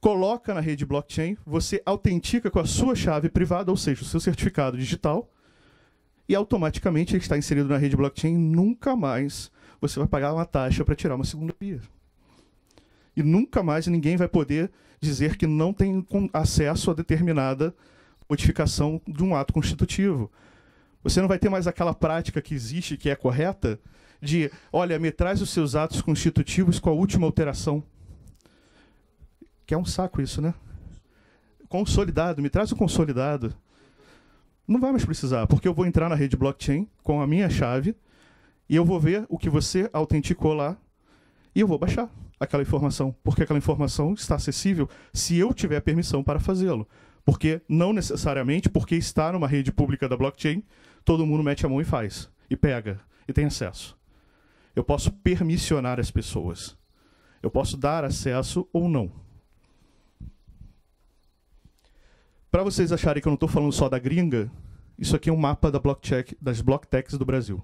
coloca na rede blockchain, você autentica com a sua chave privada, ou seja, o seu certificado digital, e automaticamente ele está inserido na rede blockchain e nunca mais você vai pagar uma taxa para tirar uma segunda via. E nunca mais ninguém vai poder dizer que não tem acesso a determinada modificação de um ato constitutivo. Você não vai ter mais aquela prática que existe, que é correta, de, olha, me traz os seus atos constitutivos com a última alteração. Que é um saco isso, né? Consolidado, me traz o consolidado. Não vai mais precisar, porque eu vou entrar na rede blockchain com a minha chave e eu vou ver o que você autenticou lá e eu vou baixar aquela informação, porque aquela informação está acessível se eu tiver permissão para fazê-lo. Porque não necessariamente, porque está numa rede pública da blockchain, todo mundo mete a mão e faz, e pega, e tem acesso. Eu posso permissionar as pessoas. Eu posso dar acesso ou não. Para vocês acharem que eu não estou falando só da gringa, isso aqui é um mapa da blockchain, das blockchains do Brasil.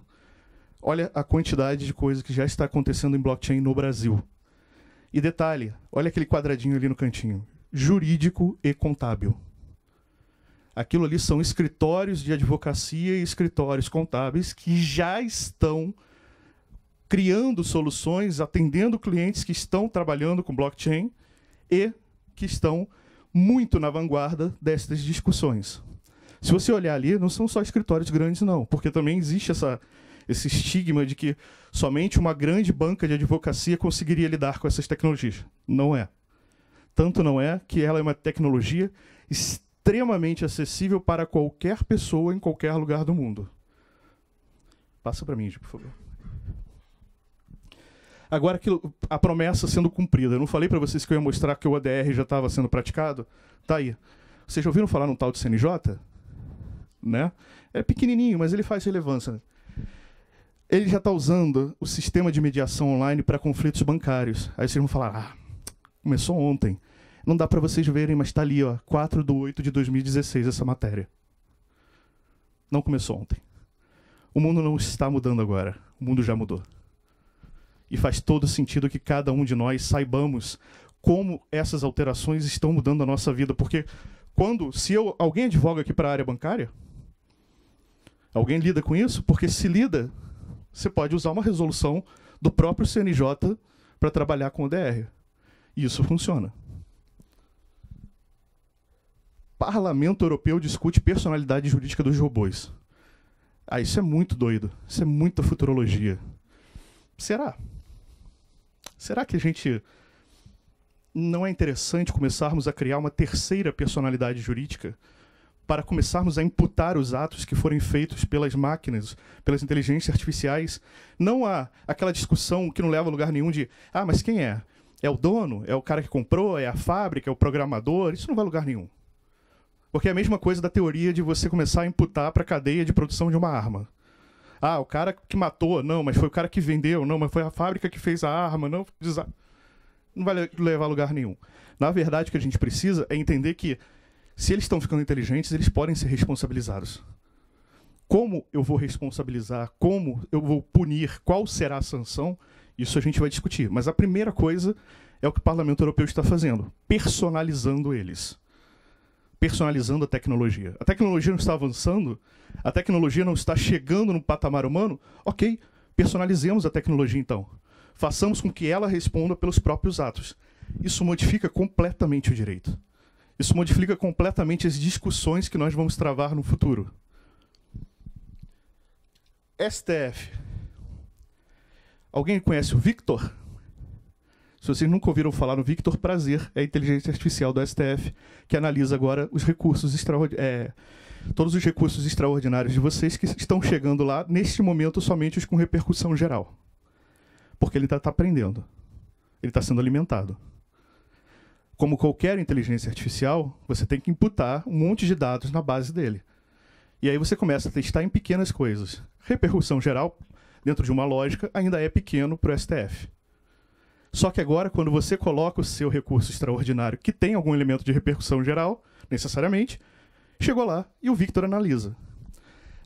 Olha a quantidade de coisa que já está acontecendo em blockchain no Brasil. E detalhe, olha aquele quadradinho ali no cantinho. Jurídico e contábil. Aquilo ali são escritórios de advocacia e escritórios contábeis que já estão criando soluções, atendendo clientes que estão trabalhando com blockchain e que estão muito na vanguarda destas discussões. Se você olhar ali, não são só escritórios grandes, não, porque também existe esse estigma de que somente uma grande banca de advocacia conseguiria lidar com essas tecnologias. Não é. Tanto não é que ela é uma tecnologia extremamente acessível para qualquer pessoa em qualquer lugar do mundo. Passa para mim, por favor. Agora, a promessa sendo cumprida. Eu não falei para vocês que eu ia mostrar que o ODR já estava sendo praticado? Tá aí. Vocês já ouviram falar num tal de CNJ? Né? É pequenininho, mas ele faz relevância. Ele já está usando o sistema de mediação online para conflitos bancários. Aí vocês vão falar, começou ontem. Não dá para vocês verem, mas está ali, ó, 4/8/2016, essa matéria. Não começou ontem. O mundo não está mudando agora. O mundo já mudou. E faz todo sentido que cada um de nós saibamos como essas alterações estão mudando a nossa vida. Porque alguém advoga aqui para a área bancária? Alguém lida com isso? Porque se lida, você pode usar uma resolução do próprio CNJ para trabalhar com o DR. E isso funciona. Parlamento Europeu discute personalidade jurídica dos robôs. Isso é muito doido. Isso é muita futurologia. Será? Será que a gente não é interessante começarmos a criar uma terceira personalidade jurídica para começarmos a imputar os atos que forem feitos pelas máquinas, pelas inteligências artificiais? Não há aquela discussão que não leva a lugar nenhum de mas quem é? É o dono? É o cara que comprou? É a fábrica? É o programador? Isso não vai a lugar nenhum. Porque é a mesma coisa da teoria de você começar a imputar para a cadeia de produção de uma arma. O cara que matou, não, mas foi o cara que vendeu, não, mas foi a fábrica que fez a arma, não vai levar a lugar nenhum. Na verdade, o que a gente precisa é entender que, se eles estão ficando inteligentes, eles podem ser responsabilizados. Como eu vou responsabilizar, como eu vou punir, qual será a sanção, isso a gente vai discutir. Mas a primeira coisa é o que o Parlamento Europeu está fazendo, personalizando eles. Personalizando a tecnologia. A tecnologia não está avançando, a tecnologia não está chegando no patamar humano. Ok, personalizemos a tecnologia então. Façamos com que ela responda pelos próprios atos. Isso modifica completamente o direito. Isso modifica completamente as discussões que nós vamos travar no futuro. STF. Alguém conhece o Victor? Se vocês nunca ouviram falar no Victor, prazer, é a inteligência artificial do STF, que analisa agora os recursos todos os recursos extraordinários de vocês que estão chegando lá, neste momento, somente os com repercussão geral. Porque ele está aprendendo. Ele está sendo alimentado. Como qualquer inteligência artificial, você tem que imputar um monte de dados na base dele. E aí você começa a testar em pequenas coisas. Repercussão geral, dentro de uma lógica, ainda é pequeno para o STF. Só que agora, quando você coloca o seu recurso extraordinário, que tem algum elemento de repercussão geral, necessariamente, chegou lá e o Victor analisa.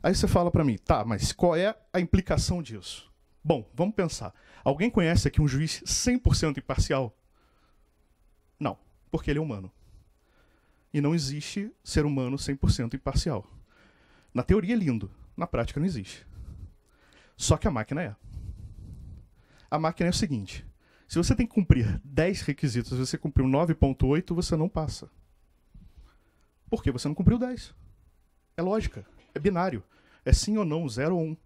Aí você fala para mim, tá, mas qual é a implicação disso? Bom, vamos pensar. Alguém conhece aqui um juiz 100% imparcial? Não, porque ele é humano. E não existe ser humano 100% imparcial. Na teoria é lindo, na prática não existe. Só que a máquina é. A máquina é o seguinte, se você tem que cumprir 10 requisitos e você cumpriu 9.8, você não passa. Por quê? Você não cumpriu 10. É lógica, é binário. É sim ou não, 0 ou 1.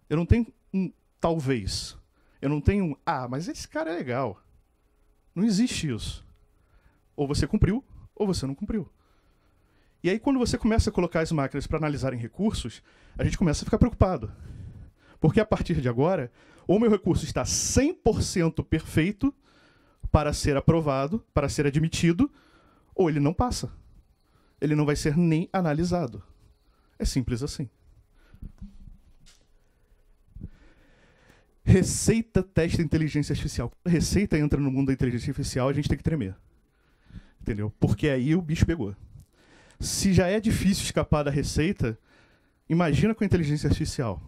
Eu não tenho um talvez. Eu não tenho um mas esse cara é legal. Não existe isso. Ou você cumpriu, ou você não cumpriu. E aí, quando você começa a colocar as máquinas para analisarem recursos, a gente começa a ficar preocupado. Porque a partir de agora, ou meu recurso está 100% perfeito para ser aprovado, para ser admitido, ou ele não passa. Ele não vai ser nem analisado. É simples assim. Receita testa inteligência artificial. Quando a Receita entra no mundo da inteligência artificial, a gente tem que tremer. Entendeu? Porque aí o bicho pegou. Se já é difícil escapar da Receita, imagina com a inteligência artificial.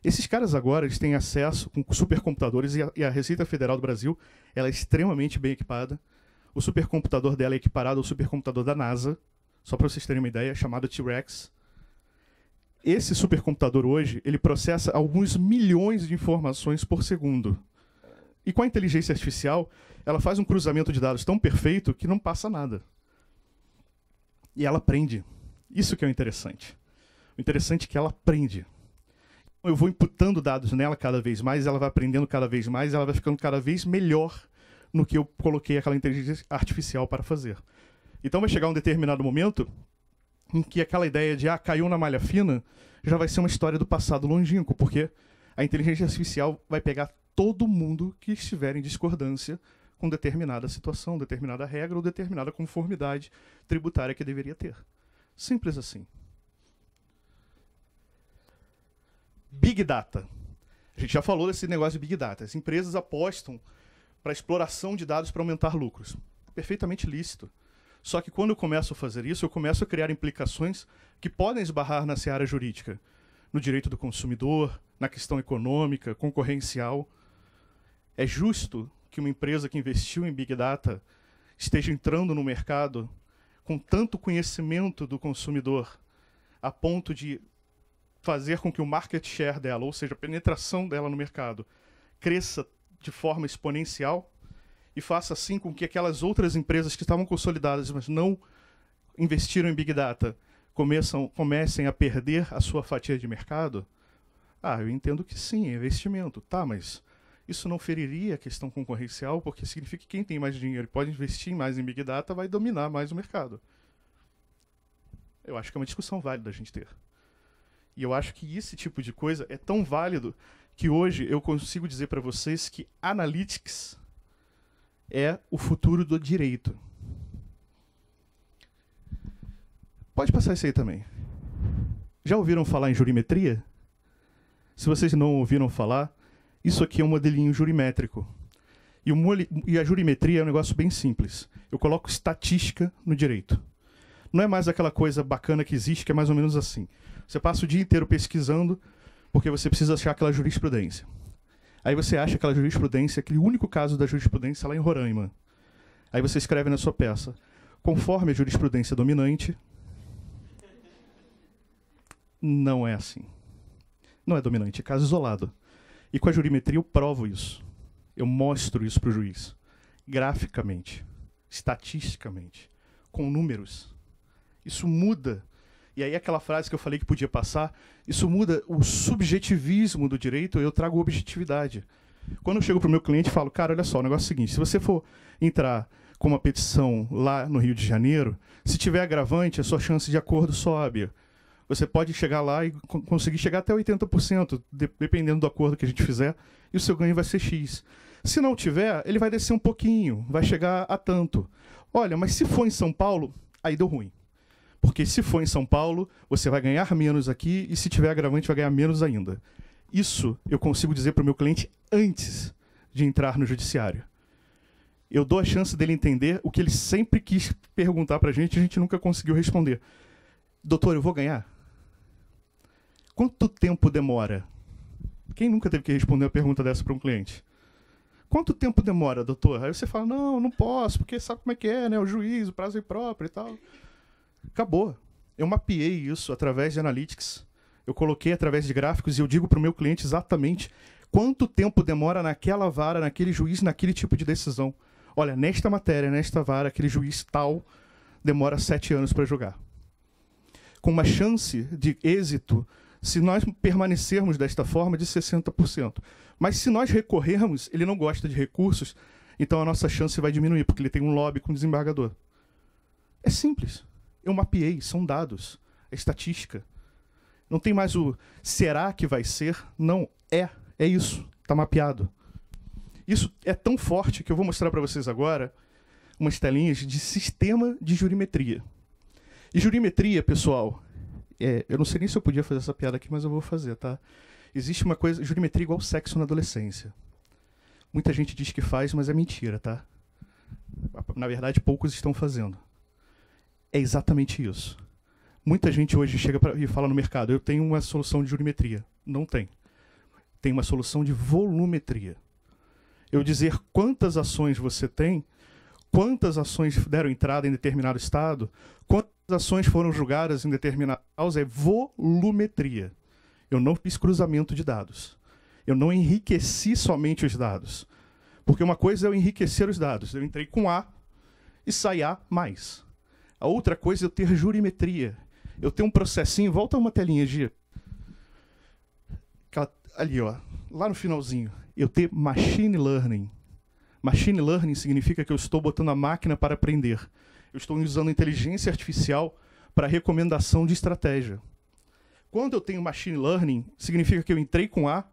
Esses caras agora eles têm acesso com supercomputadores e a Receita Federal do Brasil ela é extremamente bem equipada. O supercomputador dela é equiparado ao supercomputador da NASA, só para vocês terem uma ideia, chamado T-Rex. Esse supercomputador hoje, ele processa alguns milhões de informações por segundo. E com a inteligência artificial, ela faz um cruzamento de dados tão perfeito que não passa nada. E ela aprende. Isso que é o interessante. O interessante é que ela aprende. Eu vou imputando dados nela cada vez mais, ela vai aprendendo cada vez mais, ela vai ficando cada vez melhor no que eu coloquei aquela inteligência artificial para fazer. Então vai chegar um determinado momento em que aquela ideia de caiu na malha fina já vai ser uma história do passado longínquo, porque a inteligência artificial vai pegar todo mundo que estiver em discordância com determinada situação, determinada regra ou determinada conformidade tributária que deveria ter. Simples assim. Big Data. A gente já falou desse negócio de Big Data. As empresas apostam para exploração de dados para aumentar lucros. Perfeitamente lícito. Só que quando eu começo a fazer isso, eu começo a criar implicações que podem esbarrar na seara jurídica, no direito do consumidor, na questão econômica, concorrencial. É justo que uma empresa que investiu em Big Data esteja entrando no mercado com tanto conhecimento do consumidor, a ponto de fazer com que o market share dela, ou seja, a penetração dela no mercado, cresça de forma exponencial e faça assim com que aquelas outras empresas que estavam consolidadas, mas não investiram em Big Data, comecem a perder a sua fatia de mercado? Eu entendo que sim, é investimento. Tá, mas isso não feriria a questão concorrencial, porque significa que quem tem mais dinheiro e pode investir mais em Big Data vai dominar mais o mercado. Eu acho que é uma discussão válida a gente ter. E eu acho que esse tipo de coisa é tão válido que hoje eu consigo dizer para vocês que Analytics é o futuro do direito. Pode passar isso aí também. Já ouviram falar em jurimetria? Se vocês não ouviram falar, isso aqui é um modelinho jurimétrico. E a jurimetria é um negócio bem simples. Eu coloco estatística no direito. Não é mais aquela coisa bacana que existe, que é mais ou menos assim. Você passa o dia inteiro pesquisando, porque você precisa achar aquela jurisprudência. Aí você acha aquela jurisprudência, aquele único caso da jurisprudência lá em Roraima. Aí você escreve na sua peça, conforme a jurisprudência dominante. Não é assim. Não é dominante, é caso isolado. E com a jurimetria eu provo isso. Eu mostro isso para o juiz. Graficamente, estatisticamente, com números. Isso muda. E aí aquela frase que eu falei que podia passar, isso muda o subjetivismo do direito, eu trago objetividade. Quando eu chego para o meu cliente e falo, cara, olha só, o negócio é o seguinte, se você for entrar com uma petição lá no Rio de Janeiro, se tiver agravante, a sua chance de acordo sobe. Você pode chegar lá e conseguir chegar até 80%, dependendo do acordo que a gente fizer, e o seu ganho vai ser X. Se não tiver, ele vai descer um pouquinho, vai chegar a tanto. Olha, mas se for em São Paulo, aí deu ruim. Porque se for em São Paulo, você vai ganhar menos aqui, e se tiver agravante, vai ganhar menos ainda. Isso eu consigo dizer para o meu cliente antes de entrar no judiciário. Eu dou a chance dele entender o que ele sempre quis perguntar para a gente nunca conseguiu responder. Doutor, eu vou ganhar? Quanto tempo demora? Quem nunca teve que responder uma pergunta dessa para um cliente? Quanto tempo demora, doutor? Aí você fala, não posso, porque sabe como é que é, né? O juiz, o prazo impróprio e tal. Acabou. Eu mapeei isso através de analytics. Eu coloquei através de gráficos e eu digo para o meu cliente exatamente quanto tempo demora naquela vara, naquele juiz, naquele tipo de decisão. Olha, nesta matéria, nesta vara, aquele juiz tal demora 7 anos para julgar. Com uma chance de êxito, se nós permanecermos desta forma, de 60%. Mas se nós recorrermos, ele não gosta de recursos, então a nossa chance vai diminuir, porque ele tem um lobby com o desembargador. É simples. Eu mapeei, são dados, é estatística. Não tem mais o será que vai ser? Não, é isso, está mapeado. Isso é tão forte que eu vou mostrar para vocês agora umas telinhas de sistema de jurimetria. E jurimetria, pessoal, eu não sei nem se eu podia fazer essa piada aqui, mas eu vou fazer, tá? Existe uma coisa, jurimetria igual sexo na adolescência. Muita gente diz que faz, mas é mentira, tá? Na verdade, poucos estão fazendo. É exatamente isso. Muita gente hoje chega e fala no mercado, eu tenho uma solução de jurimetria. Não tem. Tem uma solução de volumetria. Eu dizer quantas ações você tem, quantas ações deram entrada em determinado estado, quantas ações foram julgadas em determinada causa, é volumetria. Eu não fiz cruzamento de dados. Eu não enriqueci somente os dados. Porque uma coisa é eu enriquecer os dados. Eu entrei com A e saí A mais. A outra coisa é eu ter jurimetria. Eu tenho um processinho, volta uma telinha, Gia. Ali, ó, lá no finalzinho. Eu ter machine learning. Machine learning significa que eu estou botando a máquina para aprender. Eu estou usando inteligência artificial para recomendação de estratégia. Quando eu tenho machine learning, significa que eu entrei com A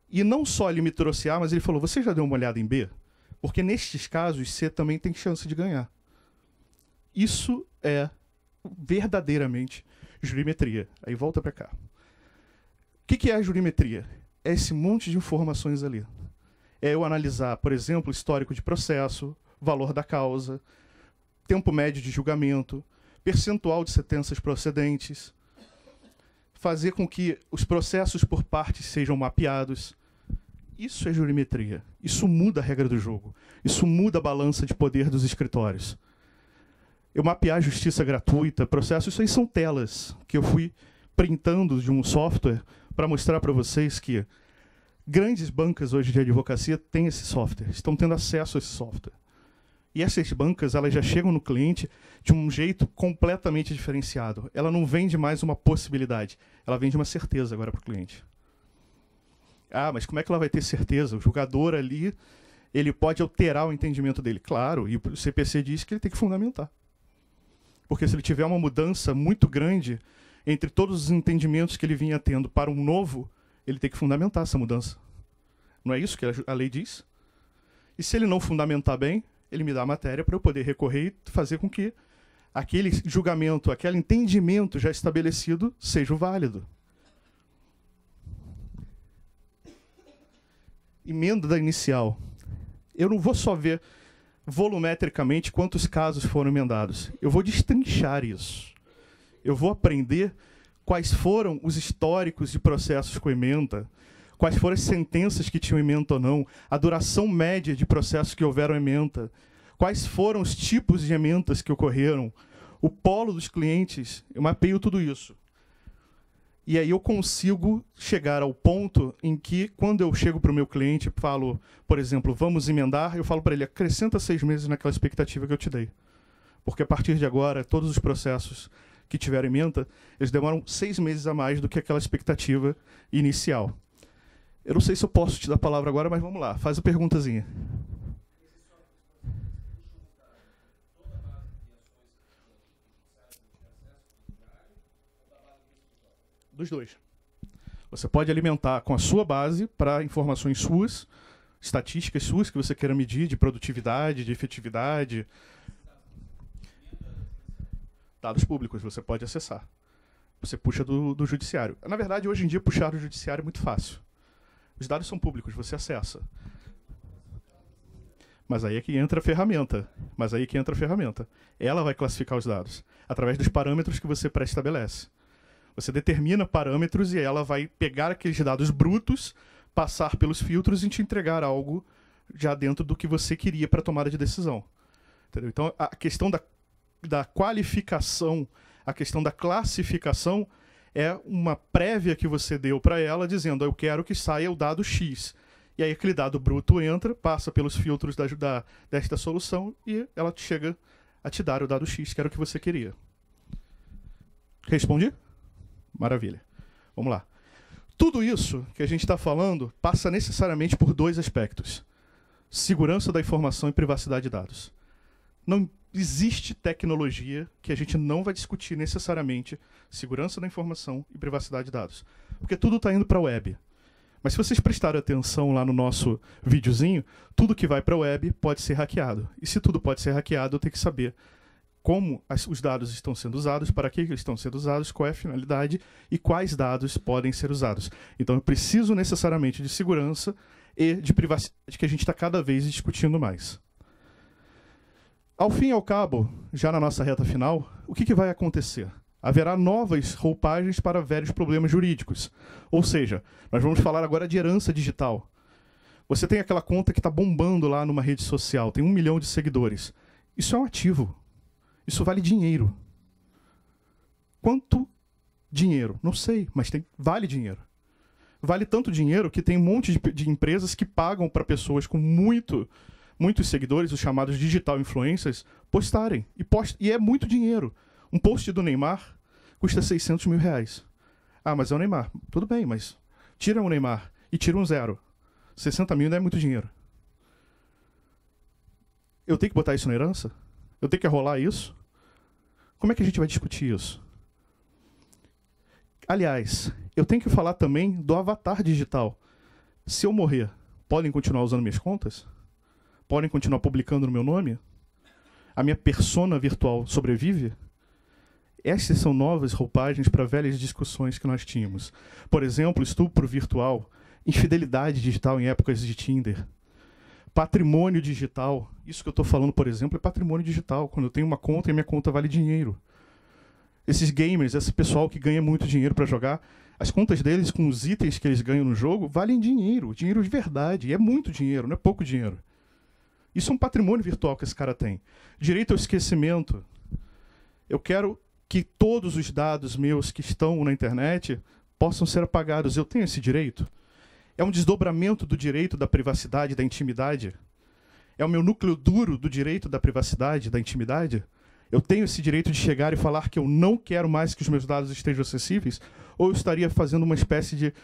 e não só ele me trouxe A, mas ele falou, você já deu uma olhada em B? Porque nestes casos, C também tem chance de ganhar. Isso é verdadeiramente jurimetria. Aí volta para cá. O que é a jurimetria? É esse monte de informações ali. É eu analisar, por exemplo, histórico de processo, valor da causa, tempo médio de julgamento, percentual de sentenças procedentes, fazer com que os processos por partes sejam mapeados. Isso é jurimetria. Isso muda a regra do jogo. Isso muda a balança de poder dos escritórios. Eu mapear a justiça gratuita, processos, isso aí são telas que eu fui printando de um software para mostrar para vocês que grandes bancas hoje de advocacia têm esse software, estão tendo acesso a esse software. E essas bancas, elas já chegam no cliente de um jeito completamente diferenciado. Ela não vende mais uma possibilidade, ela vende uma certeza agora para o cliente. Ah, mas como é que ela vai ter certeza? O julgador ali, ele pode alterar o entendimento dele. Claro, e o CPC diz que ele tem que fundamentar. Porque se ele tiver uma mudança muito grande entre todos os entendimentos que ele vinha tendo para um novo, ele tem que fundamentar essa mudança. Não é isso que a lei diz? E se ele não fundamentar bem, ele me dá a matéria para eu poder recorrer e fazer com que aquele julgamento, aquele entendimento já estabelecido seja válido. Emenda da inicial. Eu não vou só ver volumetricamente quantos casos foram emendados. Eu vou destrinchar isso. Eu vou aprender quais foram os históricos de processos com ementa, quais foram as sentenças que tinham ementa ou não, a duração média de processos que houveram ementa, quais foram os tipos de ementas que ocorreram, o polo dos clientes, eu mapeio tudo isso. E aí eu consigo chegar ao ponto em que, quando eu chego para o meu cliente e falo, por exemplo, vamos emendar, eu falo para ele, acrescenta 6 meses naquela expectativa que eu te dei. Porque a partir de agora, todos os processos que tiveram ementa, eles demoram 6 meses a mais do que aquela expectativa inicial. Eu não sei se eu posso te dar a palavra agora, mas vamos lá, faz a perguntazinha. Dos dois. Você pode alimentar com a sua base para informações suas, estatísticas suas que você queira medir, de produtividade, de efetividade. Dados públicos você pode acessar. Você puxa do judiciário. Na verdade, hoje em dia, puxar do judiciário é muito fácil. Os dados são públicos, você acessa. Mas aí é que entra a ferramenta. Ela vai classificar os dados através dos parâmetros que você pré-estabelece. Você determina parâmetros e ela vai pegar aqueles dados brutos, passar pelos filtros e te entregar algo já dentro do que você queria para a tomada de decisão. Entendeu? Então, a questão da qualificação, a questão da classificação é uma prévia que você deu para ela, dizendo, eu quero que saia o dado X. E aí aquele dado bruto entra, passa pelos filtros desta solução e ela chega a te dar o dado X, que era o que você queria. Respondi? Maravilha. Vamos lá. Tudo isso que a gente está falando passa necessariamente por 2 aspectos. Segurança da informação e privacidade de dados. Não existe tecnologia que a gente não vai discutir necessariamente segurança da informação e privacidade de dados. Porque tudo está indo para a web. Mas se vocês prestarem atenção lá no nosso videozinho, tudo que vai para a web pode ser hackeado. E se tudo pode ser hackeado, eu tenho que saber como os dados estão sendo usados, para que eles estão sendo usados, qual é a finalidade e quais dados podem ser usados. Então eu preciso necessariamente de segurança e de privacidade, que a gente está cada vez discutindo mais. Ao fim e ao cabo, já na nossa reta final, o que vai acontecer? Haverá novas roupagens para velhos problemas jurídicos. Ou seja, nós vamos falar agora de herança digital. Você tem aquela conta que está bombando lá numa rede social, tem 1 milhão de seguidores. Isso é um ativo. Isso vale dinheiro. Quanto dinheiro? Não sei, mas vale dinheiro. Vale tanto dinheiro que tem um monte de empresas que pagam para pessoas com muitos seguidores, os chamados digital influencers, postarem. E é muito dinheiro. Um post do Neymar custa 600 mil reais. Ah, mas é o Neymar. Tudo bem, mas tira o Neymar e tira um 0. 60 mil não é muito dinheiro. Eu tenho que botar isso na herança? Eu tenho que rolar isso? Como é que a gente vai discutir isso? Aliás, eu tenho que falar também do avatar digital. Se eu morrer, podem continuar usando minhas contas? Podem continuar publicando no meu nome? A minha persona virtual sobrevive? Essas são novas roupagens para velhas discussões que nós tínhamos. Por exemplo, estupro virtual, infidelidade digital em épocas de Tinder, patrimônio digital. Isso que eu estou falando, por exemplo, é patrimônio digital. Quando eu tenho uma conta e a minha conta vale dinheiro. Esses gamers, esse pessoal que ganha muito dinheiro para jogar, as contas deles com os itens que eles ganham no jogo valem dinheiro. Dinheiro de verdade. E é muito dinheiro, não é pouco dinheiro. Isso é um patrimônio virtual que esse cara tem. Direito ao esquecimento. Eu quero que todos os dados meus que estão na internet possam ser apagados. Eu tenho esse direito? É um desdobramento do direito da privacidade, da intimidade? É o meu núcleo duro do direito da privacidade, da intimidade? Eu tenho esse direito de chegar e falar que eu não quero mais que os meus dados estejam acessíveis? Ou eu estaria fazendo uma espécie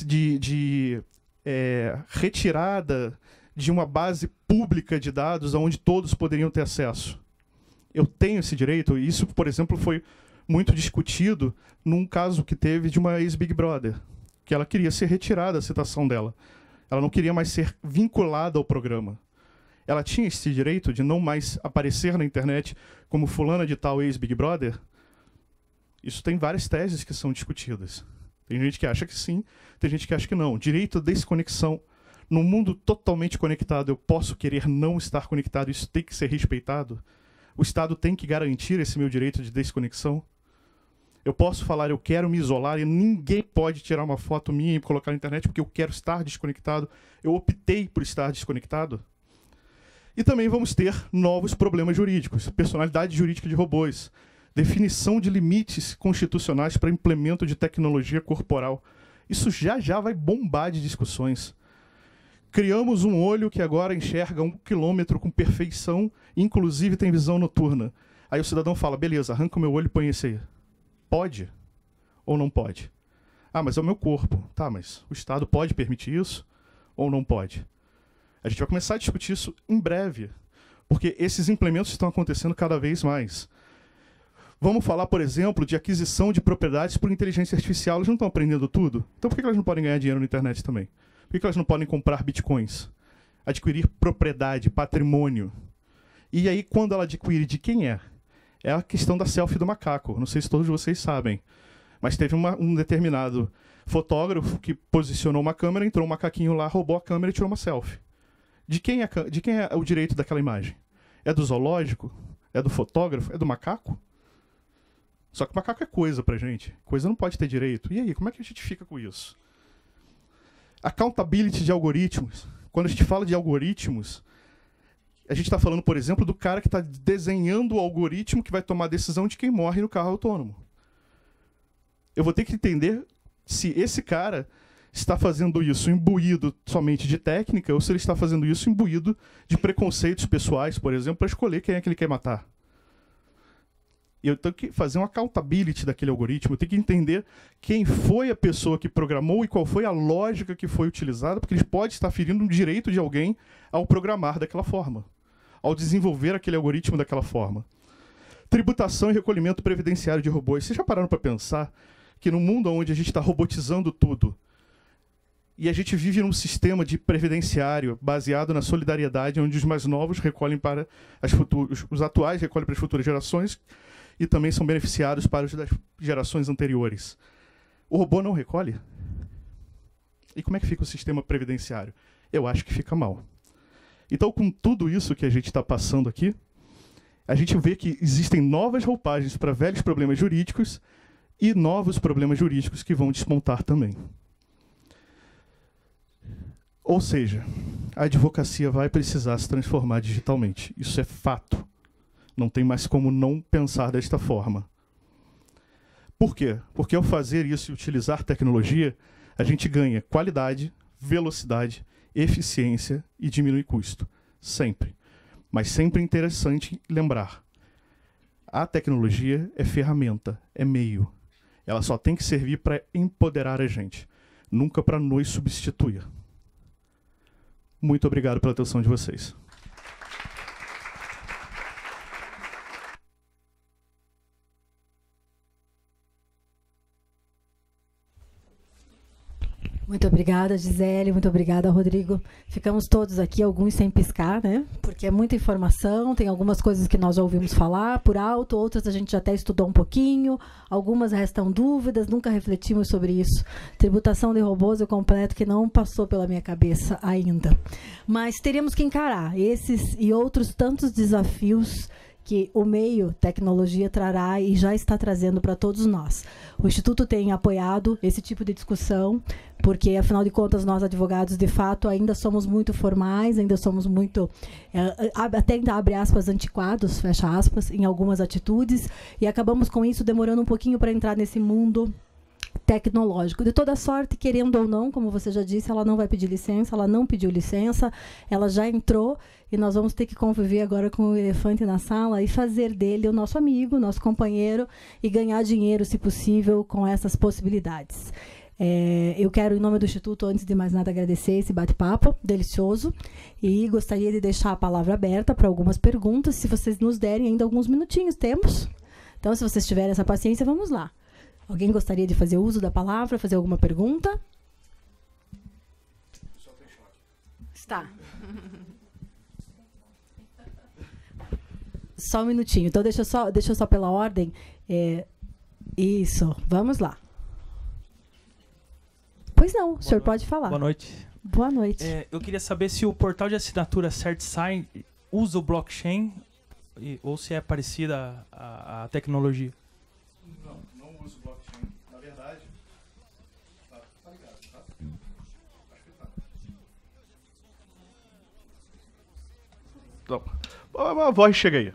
de retirada de uma base pública de dados onde todos poderiam ter acesso? Eu tenho esse direito? E isso, por exemplo, foi muito discutido num caso que teve de uma ex-Big Brother, que ela queria ser retirada a citação dela. Ela não queria mais ser vinculada ao programa. Ela tinha esse direito de não mais aparecer na internet como fulana de tal ex-Big Brother? Isso tem várias teses que são discutidas. Tem gente que acha que sim, tem gente que acha que não. Direito à desconexão. Num mundo totalmente conectado, eu posso querer não estar conectado, isso tem que ser respeitado? O Estado tem que garantir esse meu direito de desconexão? Eu posso falar, eu quero me isolar e ninguém pode tirar uma foto minha e colocar na internet porque eu quero estar desconectado. Eu optei por estar desconectado. E também vamos ter novos problemas jurídicos. Personalidade jurídica de robôs. Definição de limites constitucionais para implemento de tecnologia corporal. Isso já vai bombar de discussões. Criamos um olho que agora enxerga 1 quilômetro com perfeição, inclusive tem visão noturna. Aí o cidadão fala, beleza, arranca o meu olho e põe esse aí. Pode ou não pode? Ah, mas é o meu corpo. Tá, mas o Estado pode permitir isso ou não pode? A gente vai começar a discutir isso em breve, porque esses implementos estão acontecendo cada vez mais. Vamos falar, por exemplo, de aquisição de propriedades por inteligência artificial. Elas não estão aprendendo tudo? Então por que elas não podem ganhar dinheiro na internet também? Por que elas não podem comprar bitcoins? Adquirir propriedade, patrimônio? E aí, quando ela adquire, de quem é? É a questão da selfie do macaco. Não sei se todos vocês sabem. Mas teve um determinado fotógrafo que posicionou uma câmera, entrou um macaquinho lá, roubou a câmera e tirou uma selfie. De quem é o direito daquela imagem? É do zoológico? É do fotógrafo? É do macaco? Só que macaco é coisa pra gente. Coisa não pode ter direito. E aí, como é que a gente fica com isso? Accountability de algoritmos. Quando a gente fala de algoritmos, a gente está falando, por exemplo, do cara que está desenhando o algoritmo que vai tomar a decisão de quem morre no carro autônomo. Eu vou ter que entender se esse cara está fazendo isso imbuído somente de técnica ou se ele está fazendo isso imbuído de preconceitos pessoais, por exemplo, para escolher quem é que ele quer matar. E eu tenho que fazer uma accountability daquele algoritmo, eu tenho que entender quem foi a pessoa que programou e qual foi a lógica que foi utilizada, porque ele pode estar ferindo um direito de alguém ao programar daquela forma, ao desenvolver aquele algoritmo daquela forma. Tributação e recolhimento previdenciário de robôs. Vocês já pararam para pensar que no mundo onde a gente está robotizando tudo, e a gente vive num sistema de previdenciário baseado na solidariedade, onde os mais novos recolhem para os atuais recolhem para as futuras gerações, e também são beneficiados para os das gerações anteriores. O robô não recolhe? E como é que fica o sistema previdenciário? Eu acho que fica mal. Então, com tudo isso que a gente está passando aqui, a gente vê que existem novas roupagens para velhos problemas jurídicos e novos problemas jurídicos que vão despontar também. Ou seja, a advocacia vai precisar se transformar digitalmente. Isso é fato. Não tem mais como não pensar desta forma. Por quê? Porque ao fazer isso e utilizar tecnologia, a gente ganha qualidade, velocidade, eficiência e diminui custo. Sempre. Mas sempre é interessante lembrar. A tecnologia é ferramenta, é meio. Ela só tem que servir para empoderar a gente, nunca para nos substituir. Muito obrigado pela atenção de vocês. Muito obrigada, Gisele. Muito obrigada, Rodrigo. Ficamos todos aqui, alguns sem piscar, né? Porque é muita informação, tem algumas coisas que nós já ouvimos falar por alto, outras a gente já até estudou um pouquinho, algumas restam dúvidas, nunca refletimos sobre isso. Tributação de robôs, eu completo que não passou pela minha cabeça ainda. Mas teremos que encarar esses e outros tantos desafios que o meio tecnologia trará e já está trazendo para todos nós. O Instituto tem apoiado esse tipo de discussão, porque, afinal de contas, nós, advogados, de fato, ainda somos muito formais, ainda somos muito, até abre aspas, antiquados, fecha aspas, em algumas atitudes, e acabamos com isso demorando um pouquinho para entrar nesse mundo tecnológico. De toda sorte, querendo ou não, como você já disse, ela não vai pedir licença, ela não pediu licença, ela já entrou e nós vamos ter que conviver agora com o elefante na sala e fazer dele o nosso amigo, nosso companheiro e ganhar dinheiro, se possível, com essas possibilidades. Eu quero, em nome do Instituto, antes de mais nada, agradecer esse bate-papo delicioso e gostaria de deixar a palavra aberta para algumas perguntas, se vocês nos derem ainda alguns minutinhos. Temos? Então, se vocês tiverem essa paciência, vamos lá. Alguém gostaria de fazer uso da palavra, fazer alguma pergunta? Está. Só um minutinho. Então, deixa eu só pela ordem. Isso. Vamos lá. Pois não, o senhor pode falar. Boa noite. Boa noite. Eu queria saber se o portal de assinatura CertSign usa o blockchain ou se é parecida à tecnologia. Não uso blockchain. Na verdade, tá ligado, tá? Acho que tá. Então, a voz chega aí.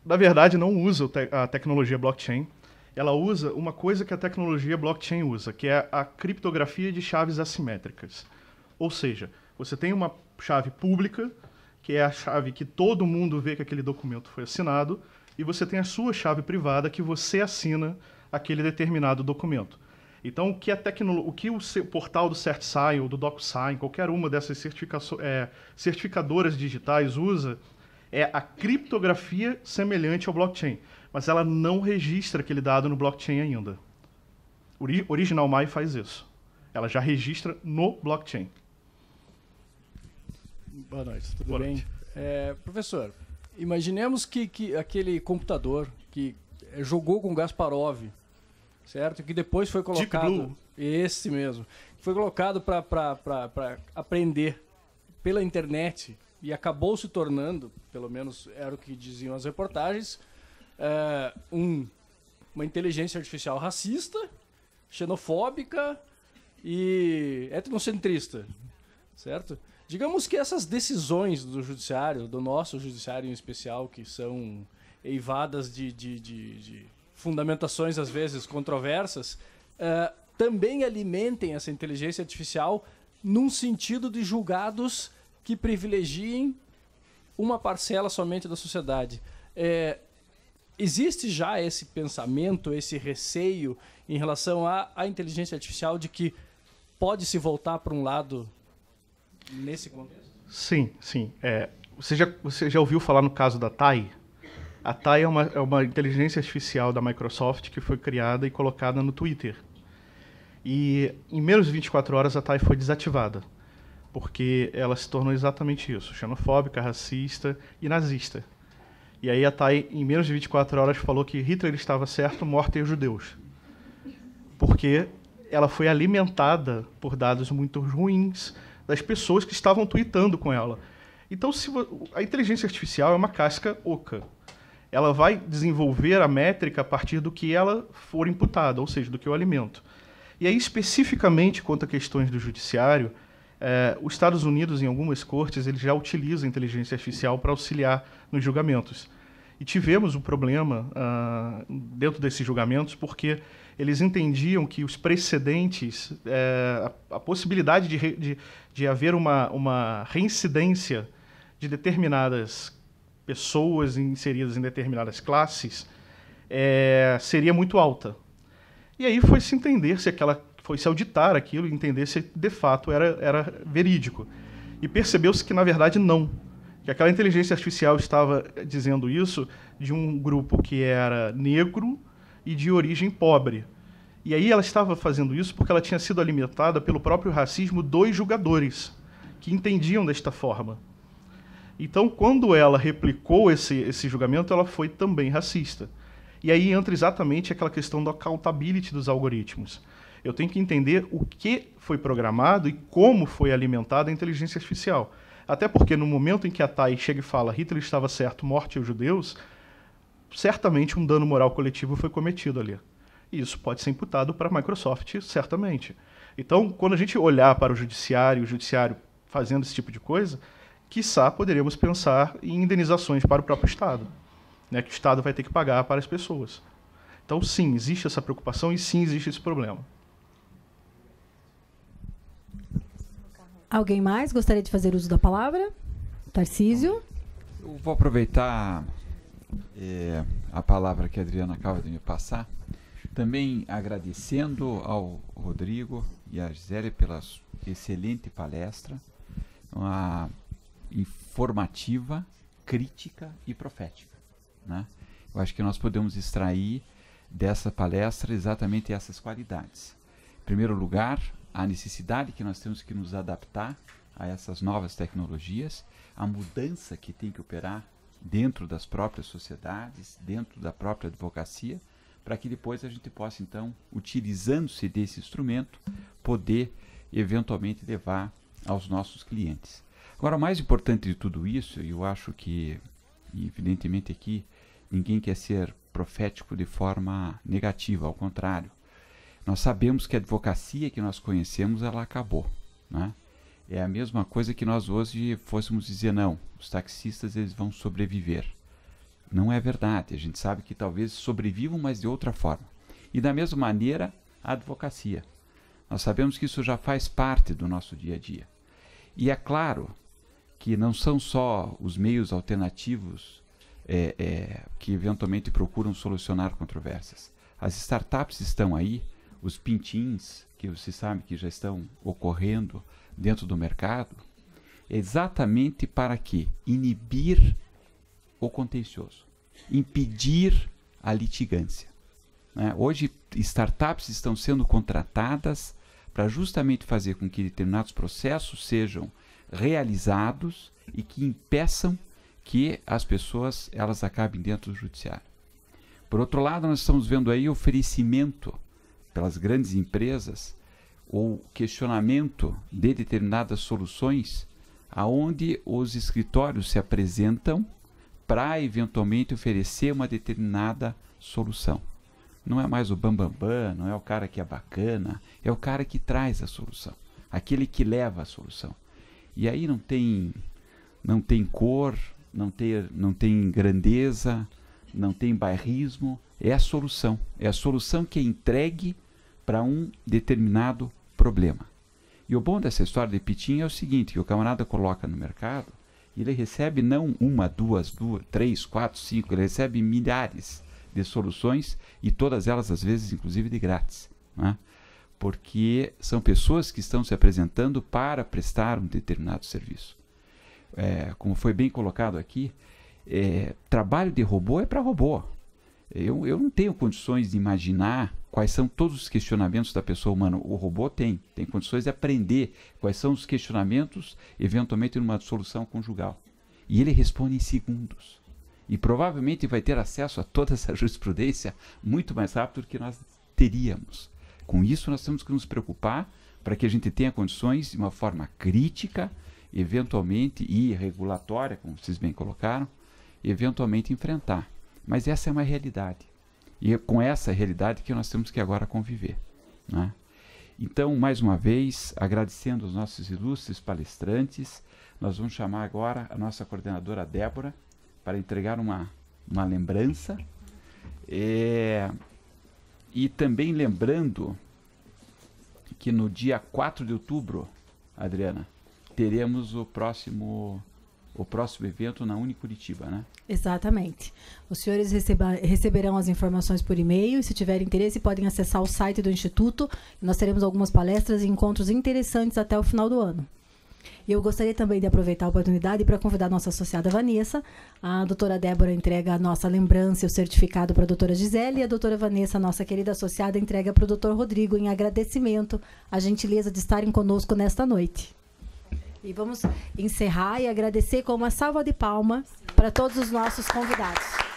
Na verdade, não usa a tecnologia blockchain. Ela usa uma coisa que a tecnologia blockchain usa, que é a criptografia de chaves assimétricas. Ou seja, você tem uma chave pública que é a chave que todo mundo vê que aquele documento foi assinado, e você tem a sua chave privada que você assina aquele determinado documento. Então, o que o portal do CertSign ou do DocuSign, qualquer uma dessas certificadoras digitais usa, é a criptografia semelhante ao blockchain, mas ela não registra aquele dado no blockchain ainda. OriginalMy faz isso. Ela já registra no blockchain. Boa noite, tudo bem? Professor, imaginemos que aquele computador que jogou com Kasparov, certo? Que depois foi colocado... Esse mesmo. Foi colocado para aprender pela internet e acabou se tornando, pelo menos era o que diziam as reportagens, uma inteligência artificial racista, xenofóbica e etnocentrista, certo? Digamos que essas decisões do judiciário, do nosso judiciário em especial, que são eivadas de fundamentações às vezes controversas, também alimentem essa inteligência artificial num sentido de julgados que privilegiem uma parcela somente da sociedade. Existe já esse pensamento, esse receio em relação à inteligência artificial de que pode se voltar para um lado nesse contexto? Sim, sim. Você já ouviu falar no caso da TAI? A TAI é uma inteligência artificial da Microsoft que foi criada e colocada no Twitter. E em menos de 24 horas a TAI foi desativada, porque ela se tornou exatamente isso, xenofóbica, racista e nazista. E aí a TAI, em menos de 24 horas, falou que Hitler estava certo, mortem os judeus. Porque ela foi alimentada por dados muito ruins das pessoas que estavam tweetando com ela. Então, a inteligência artificial é uma casca oca. Ela vai desenvolver a métrica a partir do que ela for imputada, ou seja, do que eu alimento. E aí, especificamente quanto a questões do judiciário, os Estados Unidos, em algumas cortes, eles já utilizam a inteligência artificial para auxiliar nos julgamentos. E tivemos um problema dentro desses julgamentos, porque eles entendiam que os precedentes, a possibilidade de haver uma reincidência de determinadas pessoas inseridas em determinadas classes seria muito alta. E aí foi-se entender foi-se auditar aquilo e entender se de fato era verídico. E percebeu-se que, na verdade, não. Que aquela inteligência artificial estava dizendo isso de um grupo que era negro e de origem pobre. E aí ela estava fazendo isso porque ela tinha sido alimentada pelo próprio racismo dos julgadores, que entendiam desta forma. Então, quando ela replicou esse julgamento, ela foi também racista. E aí entra exatamente aquela questão da accountability dos algoritmos. Eu tenho que entender o que foi programado e como foi alimentada a inteligência artificial. Até porque no momento em que a TAI chega e fala Hitler estava certo, morte aos judeus, certamente um dano moral coletivo foi cometido ali. E isso pode ser imputado para a Microsoft, certamente. Então, quando a gente olhar para o judiciário fazendo esse tipo de coisa, quiçá poderíamos pensar em indenizações para o próprio Estado, né, que o Estado vai ter que pagar para as pessoas. Então, sim, existe essa preocupação e sim, existe esse problema. Alguém mais gostaria de fazer uso da palavra? Tarcísio? Eu vou aproveitar a palavra que a Adriana acaba de me passar, também agradecendo ao Rodrigo e à Gisele pela excelente palestra, uma informativa, crítica e profética, né? Eu acho que nós podemos extrair dessa palestra exatamente essas qualidades. Em primeiro lugar, a necessidade que nós temos que nos adaptar a essas novas tecnologias, a mudança que tem que operar dentro das próprias sociedades, dentro da própria advocacia, para que depois a gente possa, então, utilizando-se desse instrumento, poder eventualmente levar aos nossos clientes. Agora, o mais importante de tudo isso, e eu acho que, evidentemente aqui, ninguém quer ser profético de forma negativa, ao contrário. Nós sabemos que a advocacia que nós conhecemos, ela acabou, né? É a mesma coisa que nós hoje fôssemos dizer, não, os taxistas eles vão sobreviver. Não é verdade, a gente sabe que talvez sobrevivam, mas de outra forma. E da mesma maneira, a advocacia. Nós sabemos que isso já faz parte do nosso dia a dia. E é claro que não são só os meios alternativos que eventualmente procuram solucionar controvérsias. As startups estão aí, os pintins, que você sabe que já estão ocorrendo dentro do mercado, exatamente para quê? Inibir o contencioso, impedir a litigância. Né? Hoje, startups estão sendo contratadas para justamente fazer com que determinados processos sejam realizados e que impeçam que as pessoas elas acabem dentro do judiciário. Por outro lado, nós estamos vendo aí oferecimento pelas grandes empresas ou questionamento de determinadas soluções aonde os escritórios se apresentam para eventualmente oferecer uma determinada solução. Não é mais o bambambam, não é o cara que é bacana, é o cara que traz a solução, aquele que leva a solução. E aí não tem cor, não tem grandeza, não tem bairrismo, é a solução que é entregue para um determinado problema. E o bom dessa história de pitinho é o seguinte, que o camarada coloca no mercado, e ele recebe não uma, duas, 3, 4, 5, ele recebe milhares de soluções e todas elas às vezes inclusive de grátis, né? Porque são pessoas que estão se apresentando para prestar um determinado serviço. Como foi bem colocado aqui, trabalho de robô é para robô. Eu não tenho condições de imaginar quais são todos os questionamentos da pessoa humana. O robô tem condições de aprender quais são os questionamentos, eventualmente numa solução conjugal. E ele responde em segundos. E provavelmente vai ter acesso a toda essa jurisprudência muito mais rápido do que nós teríamos. Com isso, nós temos que nos preocupar para que a gente tenha condições de uma forma crítica, eventualmente, e regulatória, como vocês bem colocaram, eventualmente enfrentar. Mas essa é uma realidade. E é com essa realidade que nós temos que agora conviver, né? Então, mais uma vez, agradecendo os nossos ilustres palestrantes, nós vamos chamar agora a nossa coordenadora Débora para entregar uma lembrança. E também lembrando que no dia 4 de outubro, Adriana, teremos o próximo evento na Unicuritiba, né? Exatamente. Os senhores receberão as informações por e-mail e, se tiverem interesse, podem acessar o site do Instituto. Nós teremos algumas palestras e encontros interessantes até o final do ano. E eu gostaria também de aproveitar a oportunidade para convidar a nossa associada Vanessa. A doutora Débora entrega a nossa lembrança e o certificado para a doutora Gisele, e a doutora Vanessa, nossa querida associada, entrega para o doutor Rodrigo em agradecimento à gentileza de estarem conosco nesta noite. E vamos encerrar e agradecer com uma salva de palmas para todos os nossos convidados.